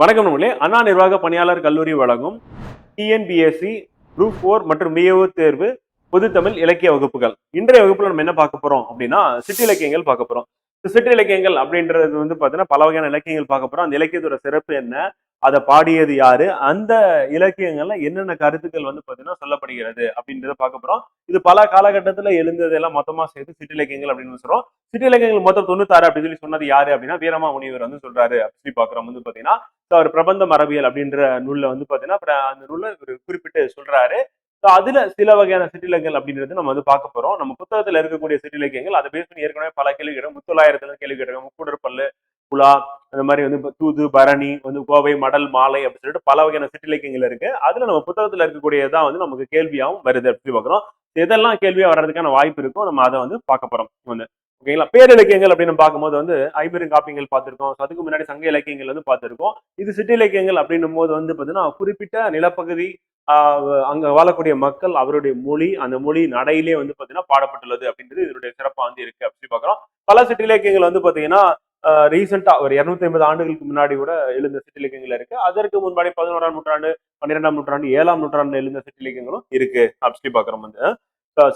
வணக்கம் நண்பர்களே. அண்ணா நிர்வாக பணியாளர் கல்லூரி வழங்கும் டிஎன்பிஎஸ்சி குரூப் 4 மற்றும் பிஏஓ தேர்வு பொதுத்தமிழ் இலக்கிய வகுப்புகள். இன்றைய வகுப்புல நம்ம என்ன பார்க்க போறோம் அப்படின்னா சிற்றிலக்கியங்கள் பார்க்க போறோம். சிற்றிலக்கியங்கள் அப்படின்றது பாத்தீங்கன்னா பல வகையான இலக்கியங்கள் பார்க்க போறோம். அந்த இலக்கியத்தோட சிறப்பு என்ன, அதை பாடியது யாரு, அந்த இலக்கியங்கள்ல என்னென்ன கருத்துக்கள் பாத்தீங்கன்னா சொல்லப்படுகிறது அப்படின்றத பார்க்க போறோம். இது பல காலகட்டத்துல எழுந்ததெல்லாம் மொத்தமா சேர்த்து சிற்றிலக்கியங்கள் அப்படின்னு சொல்றோம். சிற்றிலக்கியங்கள் மொத்தம் 96 அப்படின்னு சொல்லி சொன்னது யாரு அப்படின்னா வீரமா முனிவர் சொல்றாரு அப்படி பாக்குறோம். பாத்தீங்கன்னா அவர் பிரபந்த மரபியல் அப்படின்ற நூல்ல பாத்தீங்கன்னா அந்த நூல்ல ஒரு குறிப்பிட்டு சொல்றாரு. அதுல சில வகையான சிற்றிலக்கியங்கள் அப்படின்றது நம்ம பார்க்க போறோம். நம்ம புத்தகத்துல இருக்கக்கூடிய சிற்றிலக்கியங்கள் அதை பேஸ் பண்ணி ஏற்கனவே பல கேள்வி கேட்டோம். முத்தொள்ளாயிரத்துல கேள்வி கேட்டோம். முக்கூடற்பல்லு, புலா, அந்த மாதிரி தூது, பரணி, கோவை, மடல், மாலை அப்படின்னு சொல்லிட்டு பல வகையான சிற்றிலக்கியங்கள் இருக்கு. அதுல நம்ம புத்தகத்துல இருக்கக்கூடியதான் நமக்கு கேள்வியாகவும் வருது அப்படி பாக்குறோம். எதெல்லாம் கேள்வியா வர்றதுக்கான வாய்ப்பு இருக்கும் நம்ம அதை பார்க்க போறோம். ஓகேங்களா. பேரிலக்கியங்கள் அப்படின்னு பார்க்கும்போது ஐம்பெருங்காப்பியங்கள் பார்த்திருக்கோம். அதுக்கு முன்னாடி சங்க இலக்கியங்கள் பார்த்திருக்கோம். இது சிற்றிலக்கியங்கள் அப்படின்னும் போது பாத்தீங்கன்னா குறிப்பிட்ட நிலப்பகுதி அங்க வாழக்கூடிய மக்கள் அவருடைய மொழி, அந்த மொழி நடையிலே பாத்தீங்கன்னா பாடப்பட்டுள்ளது அப்படின்றது இதனுடைய சிறப்பா இருக்கு அப்படி பாக்குறோம். பல சிற்றிலக்கியங்கள் பாத்தீங்கன்னா ரீசெண்டா ஒரு 250 ஆண்டுகளுக்கு முன்னாடி கூட எழுந்த சிற்றிலக்கியங்கள் இருக்கு. அதற்கு முன்னாடி 11ஆம் நூற்றாண்டு, 12ஆம் நூற்றாண்டு, 7ஆம் நூற்றாண்டு எழுந்த சிற்றிலக்கியங்களும் இருக்கு அப்படி பாக்குறோம்.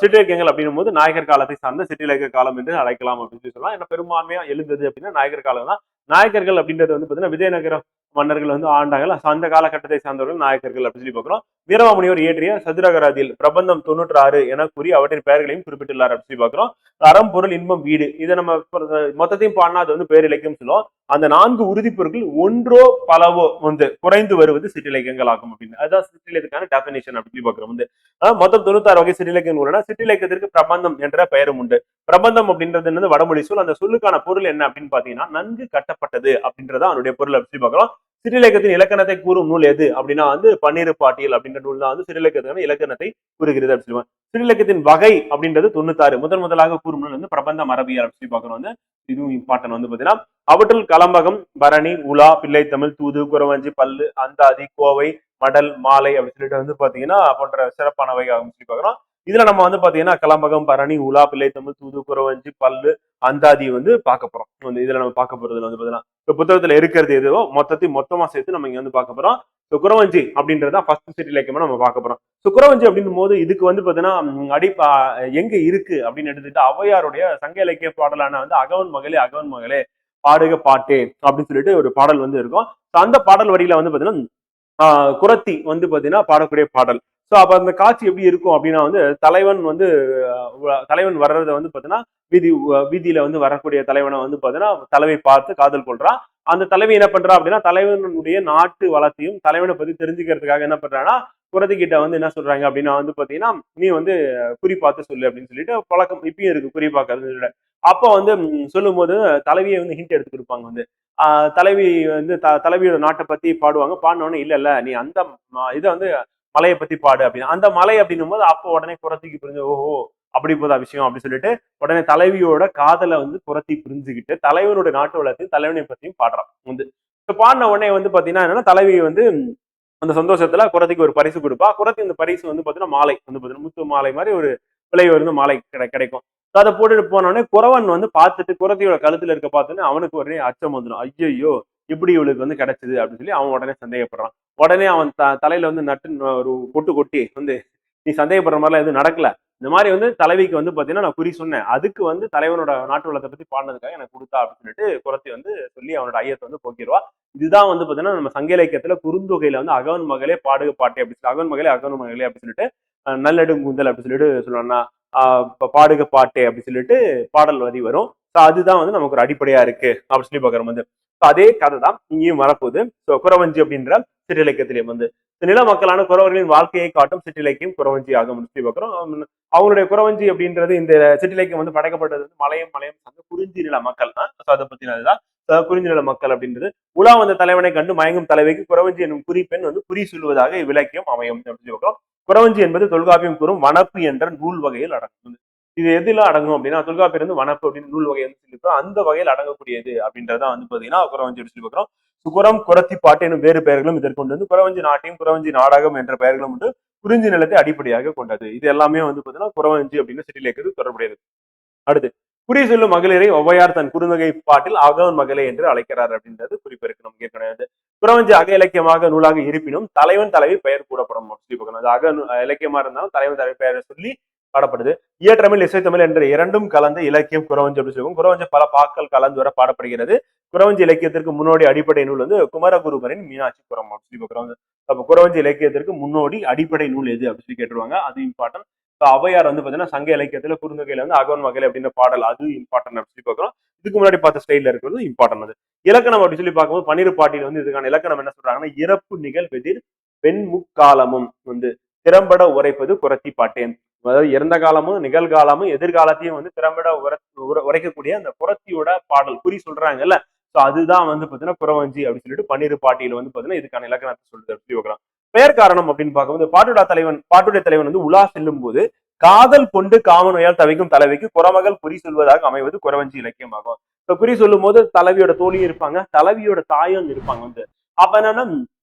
சிற்றிலக்கியங்கள் அப்படின்னும் போது நாயகர் காலத்தை சார்ந்த சிற்றிலக்கிய காலம் என்று அழைக்கலாம் அப்படின்னு சொல்லலாம். ஏன்னா பெரும்பான்மையா எழுந்தது அப்படின்னா நாயகர் காலம் தான். நாயக்கர்கள் அப்படின்றது பாத்தீங்கன்னா விஜயநகர மன்னர்கள் ஆண்டாங்க. அந்த காலகட்டத்தை சார்ந்தவர்கள் நாயக்கர்கள் அப்படின்னு சொல்லி பாக்குறோம். வீரமாமுனிவர் இயற்றிய சதுரகராதியில் பிரபந்தம் 96 என கூறி அவற்றின் பெயர்களையும் குறிப்பிட்டுள்ளார் அப்படின்னு சொல்லி பாக்குறோம். அறம், பொருள், இன்பம், வீடு, இதை நம்ம மொத்தத்தையும் பாடினா அது பேரிலக்கியம் சொல்லுவோம். அந்த 4 உறுதிப்பொருட்கள் ஒன்றோ பலவோ குறைந்து வருவது சிற்றிலக்கியங்கள் ஆகும் அப்படின்னு. அதுதான் சிற்றிலக்கியத்துக்கான டெபினிஷன் அப்படின்னு பாக்குறோம். மொத்தம் 96 வகை சிற்றிலக்கியங்கள் உள்ளன. சிற்றிலக்கியத்திற்கு பிரபந்தம் என்ற பெயரும் உண்டு. பிரபந்தம் அப்படின்றது வடமொழி சொல். அந்த சொல்லுக்கான பொருள் என்ன அப்படின்னு பாத்தீங்கன்னா நன்கு கட்டப்பட்டது அப்படின்றத அவனுடைய பொருள் அப்படி பாக்குறோம். சிற்றிலக்கியத்தின் இலக்கணத்தை கூறும் நூல் எது அப்படின்னா பன்னிரு பாட்டியல் அப்படின்ற நூல் தான் சிற்றிலக்கியத்துக்கான இலக்கணத்தை கூறுகிறது அப்படின்னு சொல்லுவாங்க. சிற்றிலக்கியத்தின் வகை அப்படின்றது 96. முதலாக கூறும் நூல் பிரபந்த மரபியல் அப்படின்னு பாக்குறோம். இதுவும் இம்பார்ட்டன் பாத்தீங்கன்னா அவற்றுள் கலம்பகம், பரணி, உலா, பிள்ளைத்தமிழ், தூது, குறவஞ்சி, பல்லு, அந்தாதி, கோவை, மடல், மாலை அப்படின்னு சொல்லிட்டு பாத்தீங்கன்னா போன்ற சிறப்பானவை அப்படின்னு பாக்குறோம். இதுல நம்ம பாத்தீங்கன்னா கலம்பகம், பரணி, உலா, பிள்ளைத்தமிழ், தூது, குறவஞ்சி, பல்லு, அந்தாதி பார்க்க போறோம். இதுல நம்ம பார்க்க போறதுல பாத்தீங்கன்னா இப்ப புத்தகத்துல இருக்கிறது எதுவோ மொத்தத்தையும் மொத்தமா சேர்த்து நம்ம இங்க பார்க்க போறோம். குறவஞ்சி அப்படின்றத ஃபர்ஸ்ட் சிற்றிலக்கியமா நம்ம பார்க்க போறோம். குறவஞ்சி அப்படின்னும் போது இதுக்கு பாத்தீங்கன்னா எங்க இருக்கு அப்படின்னு எடுத்துட்டு ஔவையாருடைய சங்க இலக்கிய பாடலான அகவன் மகளே அகவன் மகளே பாடுக பாட்டே அப்படின்னு சொல்லிட்டு ஒரு பாடல் இருக்கும். அந்த பாடல் வரியில பாத்தீங்கன்னா குறத்தி பாத்தீங்கன்னா பாடக்கூடிய பாடல். சோ அப்ப அந்த காட்சி எப்படி இருக்கும் அப்படின்னா தலைவன் வர்றத பாத்தீங்கன்னா வீதியில வரக்கூடிய தலைவனை பாத்தீங்கன்னா தலைவை பார்த்து காதல் கொள்றான். அந்த தலைவி என்ன பண்றா அப்படின்னா தலைவனுடைய நாட்டு வளத்தையும் தலைவனை பத்தி தெரிஞ்சுக்கிறதுக்காக என்ன பண்றான்னா குறத்தி கிட்ட என்ன சொல்றாங்க அப்படின்னா பாத்தீங்கன்னா நீ குறி பார்த்து சொல்லு அப்படின்னு சொல்லிட்டு பழக்கம் இப்பயும் இருக்கு குறி பார்க்கறது. அப்போ சொல்லும் போது தலைவியை ஹிண்ட் எடுத்து கொடுப்பாங்க. தலைவி தலைவியோட நாட்டை பத்தி பாடுவாங்க. பாடினோடனே இல்ல நீ அந்த இதை மலையை பத்தி பாடு அப்படின்னு. அந்த மலை அப்படின்னும் போது அப்போ உடனே குறத்திக்கு புரிஞ்சு ஓஹோ அப்படி போதா விஷயம் அப்படின்னு சொல்லிட்டு உடனே தலைவியோட காதலை குறத்தி புரிஞ்சுக்கிட்டு தலைவனுடைய நாட்டு வளத்தையும் தலைவனை பத்தியும் பாடுறான். பாடின உடனே பாத்தீங்கன்னா என்னன்னா தலைவி அந்த சந்தோஷத்துல குறத்திக்கு ஒரு பரிசு கொடுப்பா. குறத்தி இந்த பரிசு பாத்தீங்கன்னா மாலை பாத்தீங்கன்னா முத்து மாலை மாதிரி ஒரு விலை மாலை கிடைக்கும். அதை போட்டுட்டு போனோடனே குறவன் பார்த்துட்டு குறத்தியோட கழுத்துல இருக்க பார்த்தோன்னே அவனுக்கு உடனே அச்சம் வந்துடும். ஐயோ எப்படி இவளுக்கு கிடைச்சது அப்படின்னு சொல்லி அவன் உடனே சந்தேகப்படுறான். உடனே அவன் தலையில நட்டு ஒரு கொட்டு கொட்டி நீ சந்தேகப்படுற மாதிரிலாம் எதுவும் நடக்கல. இந்த மாதிரி தலைவிக்கு பாத்தீங்கன்னா நான் குறி சொன்னேன். அதுக்கு தலைவனோட நாட்டு வளத்தை பத்தி பாடினதுக்காக எனக்கு கொடுத்தா அப்படின்னு சொல்லிட்டு குறத்தி சொல்லி அவனோட ஐயத்தை போக்கிடுவா. இதுதான் பாத்தீங்கன்னா நம்ம சங்க இலக்கியத்துல குறுந்தொகையில அகவன் மகளே பாடுக பாட்டே அப்படி சொல்லி அகவன் மகளே அகவன் மகளே அப்படின்னு சொல்லிட்டு நல்லெடுங்குந்தல் அப்படி சொல்லிட்டு சொல்லுவான்னா பாடுக பாட்டே அப்படி சொல்லிட்டு பாடல் வரி வரும். அதுதான் நமக்கு ஒரு அடிப்படையா இருக்கு அப்படின்னு சொல்லி பாக்குறோம். அதே கதை தான் இங்கேயும் வரப்போகுது. குறவஞ்சி அப்படின்ற சிற்றிலக்கியத்திலே நில மக்களான குறவர்களின் வாழ்க்கையை காட்டும் சிற்றிலக்கியம் குறவஞ்சி ஆகும் சொல்லி பாக்குறோம். அவங்களுடைய குறவஞ்சி அப்படின்றது இந்த சிற்றிலக்கியம் படைக்கப்பட்டது மலையம் குறிஞ்சி நில மக்கள் தான். அதை பத்தினதுதான் குறிஞ்சி நில மக்கள் அப்படின்றது. உலா தலைவனை கண்டு மயங்கும் தலைவைக்கு குறவஞ்சி என்னும் குறிப்பெண் குறி சொல்வதாக இவ்விலக்கியம் அமையும் அப்படின்னு சொல்றோம். குறவஞ்சி என்பது தொல்காப்பியம் கூறும் வனப்பு என்ற நூல் வகையில் அடங்கும். இது எதுல அடங்கும் அப்படின்னா தொல்காப்பியம் வனப்பு அப்படின்னு நூல் வகை சொல்லியிருக்கோம். அந்த வகையில் அடங்கக்கூடியது அப்படின்றதான் பாத்தீங்கன்னா குறவஞ்சி சொல்லி பார்க்கிறோம். சுகுரம், குறத்தி பாட்டு எனும் வேறு பெயர்களும் இதற்கொண்டு குறவஞ்சி நாட்டையும் குறவஞ்சி நாடகம் என்ற பெயர்களும் குறிஞ்சி நிலத்தை அடிப்படையாக கொண்டது. இது எல்லாமே பாத்தீங்கன்னா குறவஞ்சி அப்படின்னு சிற்றிலக்கியத்துக்கு தொடர்புடையது. அடுத்து குறி சொல்லும் மகளிரை ஔவையார் தன் குறுந்தொகை பாட்டில் அகவன் மகளே என்று அழைக்கிறார் அப்படின்றது குறிப்பு இருக்கு நமக்கு ஏற்கனவே. குறவஞ்சி அக இலக்கியமாக நூலாக இருப்பினும் தலைவன் தலைவி பெயர் கூடப்படும் சொல்லி பார்க்கணும். அது இலக்கியமா இருந்தாலும் தலைவன் தலைவி பெயரை சொல்லி பாடப்படுது. இயற்றமிழ் இசைத்தமிழ் என்ற இரண்டும் கலந்த இலக்கியம் குறவஞ்சி அப்படின்னு சொல்லுவோம். குறவஞ்சி பல பாக்கள் கலந்து வர பாடப்படுகிறது. குறவஞ்சி இலக்கியத்திற்கு முன்னோடி அடிப்படை நூல் வந்து குமரகுருபரின் மீனாட்சி புரம் அப்படின்னு சொல்லி பார்க்குறோம். அப்ப குறவஞ்சி இலக்கியத்திற்கு முன்னோடி அடிப்படை நூல் எது அப்படின்னு சொல்லி கேட்டுருவாங்க. அது இம்பார்ட்டன்ட். ஔவையார் வந்து பாத்தீங்கன்னா சங்க இலக்கியத்துல குறுந்தொகையில வந்து அகவன் வகையில அப்படின்ற பாடல் அது இம்பார்ட்டன்ட் அப்படின்னு சொல்லி பார்க்கிறோம். இதுக்கு முன்னாடி பார்த்த ஸ்டைல இருக்கிறது இம்பார்ட்டன்ட். அது இலக்கணம் அப்படின்னு சொல்லி பார்க்கும்போது பன்னிரு பாட்டியில் வந்து இதுக்கான இலக்கணம் என்ன சொல்றாங்கன்னா, இறப்பு நிகழ்வெதிர் வெண்முக்காலமும் வந்து திறம்பட உரைப்பது குறத்தி பாட்டேன். அதாவது இறந்த காலமும் நிகழ்காலமும் எதிர்காலத்தையும் வந்து திறம்பட உரைக்கக்கூடிய அந்த புரத்தியோட பாடல் குறி சொல்றாங்கல்ல. சோ அதுதான் வந்து பாத்தீங்கன்னா குறவஞ்சி அப்படின்னு சொல்லிட்டு பன்னிரு பாட்டியில வந்து பாத்தீங்கன்னா இதுக்கான இலக்கணத்தை சொல்லுது அப்படி வைக்கலாம். பெயர் காரணம் அப்படின்னு பார்க்கும்போது பாட்டுடைய தலைவன் வந்து உலா செல்லும் போது காதல் கொண்டு காம நோயால் தவிக்கும் தலைவிக்கு குறமகள் குறி சொல்வதாக அமைவது குறவஞ்சி இலக்கியமாகும். இப்ப குறி சொல்லும் போது தலைவியோட தோழியும் இருப்பாங்க, தலைவியோட தாயும் இருப்பாங்க வந்து. அப்ப என்னன்னா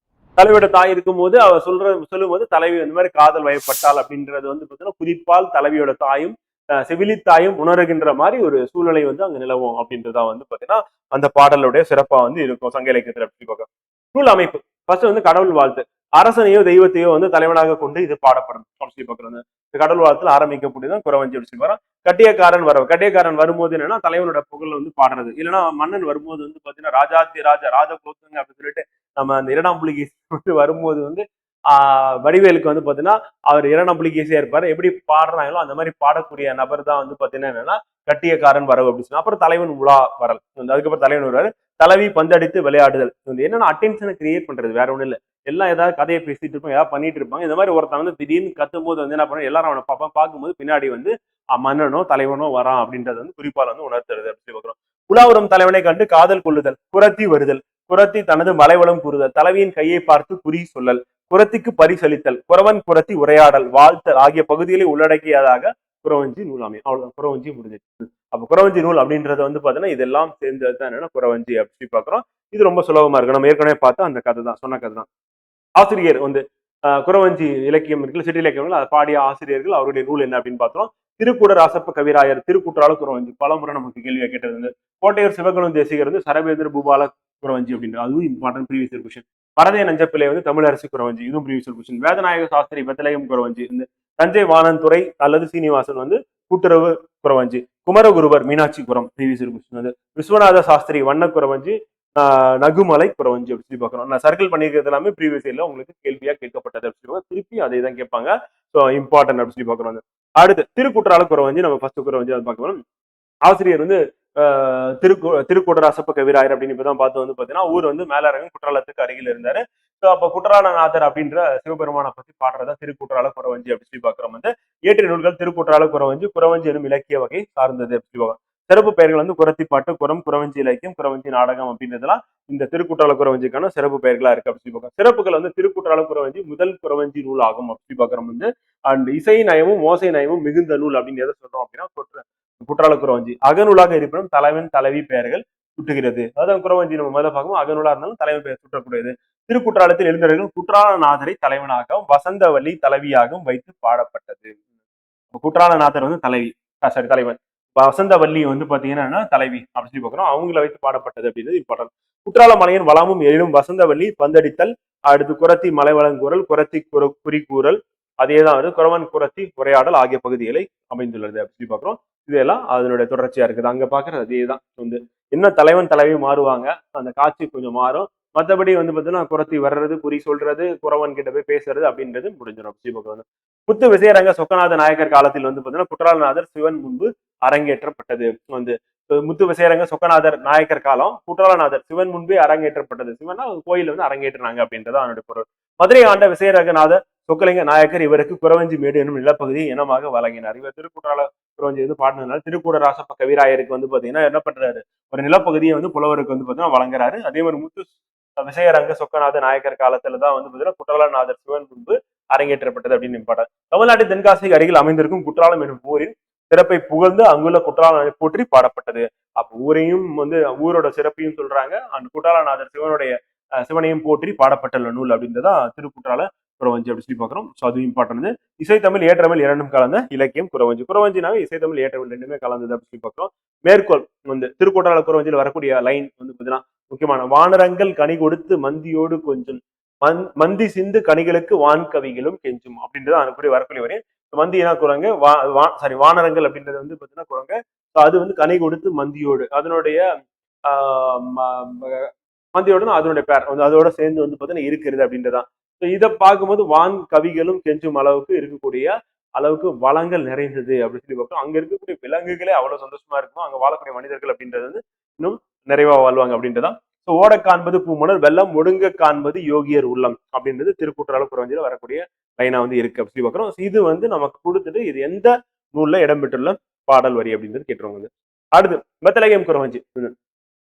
தலைவியோட தாய் இருக்கும் போது அவ சொல்லும் போது தலைவி இந்த மாதிரி காதல் வயப்பட்டாள் அப்படின்றது வந்து பாத்தீங்கன்னா குறிப்பால் தலைவியோட தாயும் செவிலித்தாயும் உணர்கின்ற மாதிரி ஒரு சூழ்நிலை வந்து அங்க நிலவும் அப்படின்றதா வந்து பாத்தீங்கன்னா அந்த பாடலுடைய சிறப்பா வந்து இருக்கும் சங்க இலக்கியத்துல அப்படி பார்க்க. நூல் அமைப்பு ஃபர்ஸ்ட் வந்து கடவுள் வாழ்த்து. அரசனையோ தெய்வத்தையோ வந்து தலைவனாக கொண்டு இது பாடப்படும் சொல்லி பார்க்கறது. கடவுள் வாழ்த்துல ஆரம்பிக்கக்கூடியதான் குறவஞ்சி அப்படி சொல்லி வரோம். கட்டியக்காரன் வரும்போது என்னன்னா தலைவனோட புகழ் வந்து பாடுறது. இல்லைன்னா மன்னன் வரும்போது வந்து பாத்தீங்கன்னா ராஜாதி ராஜ குலோத்துங்க அப்படின்னு சொல்லிட்டு நம்ம அந்த இரண்டாம் புலிகேசி வந்து வரும்போது வந்து வடிவேலுக்கு வந்து பாத்தீங்கன்னா அவர் இரண்டாம் புலிகேசியா இருப்பாரு. எப்படி பாடுறாங்களோ அந்த மாதிரி பாடக்கூடிய நபர் தான் வந்து பாத்தீங்கன்னா என்னன்னா கட்டியக்காரன் வரவு அப்படின்னு சொன்னா. அப்புறம் தலைவன் உலா வரல், அதுக்கப்புறம் தலைவன் வருவாரு. தலைவி பந்தடித்து விளையாடுதல் என்னன்னா அட்டென்ஷனை கிரியேட் பண்றது, வேற ஒண்ணும் இல்ல. எல்லாம் ஏதாவது கதையை பேசிட்டு இருப்பாங்க, ஏதாவது பண்ணிட்டு இருப்பாங்க. இந்த மாதிரி ஒருத்தன் வந்து திடீர்னு கத்தும் போது வந்து என்ன பண்ண எல்லாரும் அவனை பார்க்கும்போது பின்னாடி வந்து மன்னனோ தலைவனோ வரான் அப்படின்றது வந்து குறிப்பால் வந்து உணர்த்துறது அப்படி பார்க்கிறோம். உலாவுரம் தலைவனை கண்டு காதல் கொள்ளுதல், குரத்தி வருதல், குரத்தி தனது மலைவளம் கூறுதல், தலைவியின் கையை பார்த்து குறி சொல்லல், குரத்திக்கு பரிசளித்தல், குறவன் குரத்தி உரையாடல், வாழ்த்தல் ஆகிய பகுதிகளை உள்ளடக்கியதாக குறவஞ்சி நூலாமே. அவ்வளவுதான், குறவஞ்சி முடிஞ்சிச்சு. அப்ப குறவஞ்சி நூல் அப்படின்றத வந்து பாத்தீங்கன்னா இதெல்லாம் சேர்ந்தது தான் என்னன்னா குறவஞ்சி அப்படி பாக்குறோம். இது ரொம்ப சுலபமா இருக்கு. நம்ம ஏற்கனவே பார்த்தா அந்த கதை தான், சொன்ன கதை தான். ஆசிரியர் வந்து குறவஞ்சி இலக்கியம் இருக்குல்ல, சிறு இலக்கியங்கள் அதை பாடிய ஆசிரியர்கள் அவருடைய நூல் என்ன அப்படின்னு பார்த்தோம். திருக்கூட ராசப்ப கவிராயர் திருக்குற்றால குறவஞ்சி பலமுறை நமக்கு கேள்வியா கேட்டது வந்து. கோட்டையூர் சிவகுணம் தேசிகர் வந்து சரபேந்திர பூபால குறவஞ்சி அப்படின்ற அதுவும் இம்பார்ட்டன்ட் ப்ரீவியஸ் கொஸ்டின். பரதே நஞ்சப்பிள்ளை வந்து தமிழரசு குறவஞ்சி, இதுவும் ப்ரீவியஸ் கொஸ்டின். வேதநாயக சாஸ்திரி பெத்தலயம் குறவஞ்சி, இந்த தஞ்சை வானந்துறை அல்லது சீனிவாசன் வந்து கூட்டுறவு குறவஞ்சி. குமரகுருவர் மீனாட்சி குரம் ப்ரீவியஸ் கொஸ்டின் வந்து. விஸ்வநாத சாஸ்திரி வண்ண குறவஞ்சி, நகுமலை குறவஞ்சி அப்படி சொல்லி பார்க்கணும். நான் சர்க்கிள் பண்ணிக்கிறது எல்லாமே ப்ரீவியஸ் இயர்ல உங்களுக்கு கேள்வியா கேட்கப்பட்டது அப்படி சொல்லுவாங்க. திருப்பி அதே தான் கேட்பாங்க. ஸோ இம்பார்ட்டன்ட் அப்படி சொல்லி பார்க்கணும். அடுத்து திருக்குற்றால குறவஞ்சி, நம்ம ஃபர்ஸ்ட் குறவஞ்சி அதை பார்க்கணும். ஆசிரியர் வந்து திருக்கூடராசப்ப கவிராயர் அப்படின்னு இப்பதான் பார்த்து வந்து பாத்தீங்கன்னா ஊர் வந்து மேலரங்கம் குற்றாலத்துக்கு அருகில் இருந்தாரு. ஸோ அப்ப குற்றாலநாதர் அப்படின்ற சிவபெருமானை பத்தி பாடுறதா திருக்குற்றால குறவஞ்சி அப்படி சொல்லி பார்க்கிறோம் வந்து. இயற்றிய நூல்கள் திருக்குற்றால குறவஞ்சி, குறவஞ்சி எனும் இலக்கிய வகை சார்ந்தது அப்படி சொல்லுவாங்க. சிறப்பு பெயர்கள் வந்து குறத்தி பாட்டு, குறவஞ்சி இலக்கியம், குறவஞ்சி நாடகம் அப்படின்றதெல்லாம் இந்த திருக்குற்றால குறவஞ்சிக்கான சிறப்பு பெயர்களா இருக்கு அப்படி சொல்லி சிறப்புகள் வந்து திருக்குற்றால குறவஞ்சி முதல் குறவஞ்சி நூல் ஆகும் அப்படி பார்க்கிறோம் வந்து. அண்ட் இசை நயமும் ஓசை நயமும் மிகுந்த நூல் அப்படின்னு எதை சொல்றோம் அப்படின்னா குற்றால குறவஞ்சி. அகநூலாக இருப்பினும் தலைவன் தலைவி பெயர்கள் சுட்டுகிறது. அதாவது குறவஞ்சி நம்ம முதல்ல பார்க்கும் அகநூலா இருந்தாலும் தலைவன் பெயர் சுட்டக்கூடியது. திருக்குற்றாலத்தில் எழுந்தவர்கள் குற்றாலநாதரை தலைவனாகவும் வசந்தவல்லி தலைவியாகவும் வைத்து பாடப்பட்டது. குற்றாலநாதர் வந்து தலைவன், வசந்தவல்லி வந்து பாத்தீங்கன்னா தலைவி அப்படின்னு சொல்லி பார்க்கிறோம். அவங்கள வைத்து பாடப்பட்டது அப்படின்றது இம்பார்ட்டன்ட். குற்றால மலையின் வளமும் எழிலும் வசந்தவல்லி பந்தடித்தல், அடுத்து குரத்தி மலைவளங்கூறல், குரத்தி குறிக்கூறல், அதேதான் வந்து குறவன் குரத்தி உரையாடல் ஆகிய பகுதிகளை அமைந்துள்ளது அப்படின்னு பார்க்கிறோம். இதெல்லாம் அதனுடைய தொடர்ச்சியா இருக்குது. அங்க பாக்குறது அதேதான் வந்து. என்ன தலைவன் தலைவி மாறுவாங்க, அந்த காட்சி கொஞ்சம் மாறும். மற்றபடி வந்து பாத்தீங்கன்னா குரத்தி வர்றது, குறி சொல்றது, குறவன் கிட்ட போய் பேசுறது அப்படின்றது முடிஞ்சிடும் ஸ்ரீபகவான். புத்து விசயரங்க சொக்கநாத நாயக்கர் காலத்தில் வந்து பாத்தீங்கன்னா குற்றாலநாதர் சிவன் முன்பு அரங்கேற்றப்பட்டது வந்து. முத்து விசயரங்க சொக்கநாதர் நாயக்கர் காலம், குற்றாலநாதர் சிவன் முன்பே அரங்கேற்றப்பட்டது. சிவனா கோயில் வந்து அரங்கேற்றினாங்க அப்படின்றது அவனுடைய பொருள். மதுரை ஆண்ட விசயரங்கநாதர் சொக்கலிங்க நாயக்கர் இவருக்கு குறவஞ்சி மேடு என்னும் நிலப்பகுதியை இனமாக வழங்கினார். இவர் திருக்குற்றால குறவஞ்சி வந்து பாடினதுனால திருக்கூட ராசப்ப கவிராயருக்கு வந்து பாத்தீங்கன்னா என்ன பண்றாரு, ஒரு நிலப்பகுதியை வந்து புலவருக்கு வந்து பாத்தீங்கன்னா வழங்குறாரு. அதே மாதிரி முத்து விசயரங்க சொக்கநாத நாயக்கர் காலத்துலதான் வந்து பாத்தீங்கன்னா குற்றாலநாதர் சிவன் முன்பு அரங்கேற்றப்பட்டது அப்படின்னு பாட்டார். தமிழ்நாட்டு தென்காசிக்கு அருகில் அமைந்திருக்கும் குற்றாலம் எனும் ஊரின் சிறப்பை புகழ்ந்து அங்குள்ள குற்றாலனை போற்றி பாடப்பட்டது. அப்ப ஊரையும் வந்து ஊரோட சிறப்பையும் சொல்றாங்க, அந்த குற்றாலநாதர் சிவனையும் போற்றி பாடப்பட்டுள்ள நூல் அப்படின்றதான் திருக்குற்றால குறவஞ்சி அப்படி சொல்லி பாக்குறோம். ஸோ அது இம்பார்ட்டன்ட். இசைத்தமிழ் ஏற்றமிழ் இரண்டும் கலந்த இலக்கியம் குறவஞ்சி. குறவஞ்சினாவே இசைத்தமிழ் ஏற்றமிழ் ரெண்டுமே கலந்தது அப்படி சொல்லி பாக்குறோம். மேற்கோள் வந்து திருக்குற்றால குறவஞ்சியில் வரக்கூடிய லைன் வந்து பாத்தீங்கன்னா முக்கியமான வானரங்கள் கனி கொடுத்து மந்தியோடு கொஞ்சம் மந்தி சிந்து கனிகளுக்கு வான் கவிகளும் கெஞ்சும் அப்படின்றது அதுக்குரிய வரக்கூடிய வரையும் மந்தினா குரங்கு வானரங்கள் அப்படின்றது வந்து பாத்தீங்கன்னா குரங்கு. அது வந்து கனி கொடுத்து மந்தியோடு அதனுடைய மந்தியோட அதனுடைய பேர் வந்து அதோட சேர்ந்து வந்து பாத்தீங்கன்னா இருக்கிறது அப்படின்றதான். இதை பார்க்கும்போது வான் கவிகளும் கெஞ்சும் அளவுக்கு இருக்கக்கூடிய அளவுக்கு வளங்கள் நிறைந்தது அப்படின்னு சொல்லி பார்ப்போம். அங்க இருக்கக்கூடிய விலங்குகளே அவ்வளவு சந்தோஷமா இருக்கும். அங்க வாழக்கூடிய மனிதர்கள் அப்படின்றது வந்து இன்னும் நிறைவா வாழ்வாங்க அப்படின்றதான். ஓட காண்பது பூமணர் வெள்ளம் ஒடுங்க காண்பது யோகியர் உள்ளம் அப்படின்றது திருக்கூற்றால குறவஞ்சில வரக்கூடிய லைனா வந்து இருக்கு அப்படி பாக்குறோம். இது வந்து நமக்கு கொடுத்துட்டு இது எந்த நூல்ல இடம்பெற்றுள்ள பாடல் வரி அப்படின்றது கேட்டுருவாங்க. அடுத்து பெத்தலகேம் குறவஞ்சி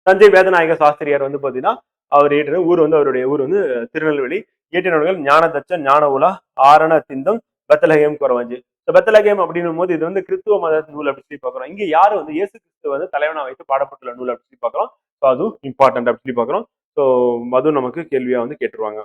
தஞ்சை வேதநாயக சாஸ்திரியார் வந்து பாத்தீங்கன்னா அவர் ஏற்ற ஊர் வந்து அவருடைய ஊர் வந்து திருநெல்வேலி. இயற்றினவர்கள் ஞானதச்சன், ஞான உலா, ஆரண திந்தம், பெத்தலகேம் குறவஞ்சி. பெத்தலகேம் அப்படின்னும் போது இது வந்து கிறிஸ்துவ மத நூல் அப்படின்னு சொல்லி பாக்குறோம். இங்க யாரு வந்து இயேசு கிறிஸ்து வந்து தலைவனா வைத்து பாடப்பட்டுள்ள நூல் அப்படின்னு சொல்லி பாக்குறோம். அதுவும் இம்பார்ட்டன்ட் அப்படின்னு சொல்லி பாக்குறோம். ஸோ அதுவும் நமக்கு கேள்வியா வந்து கேட்டுருவாங்க.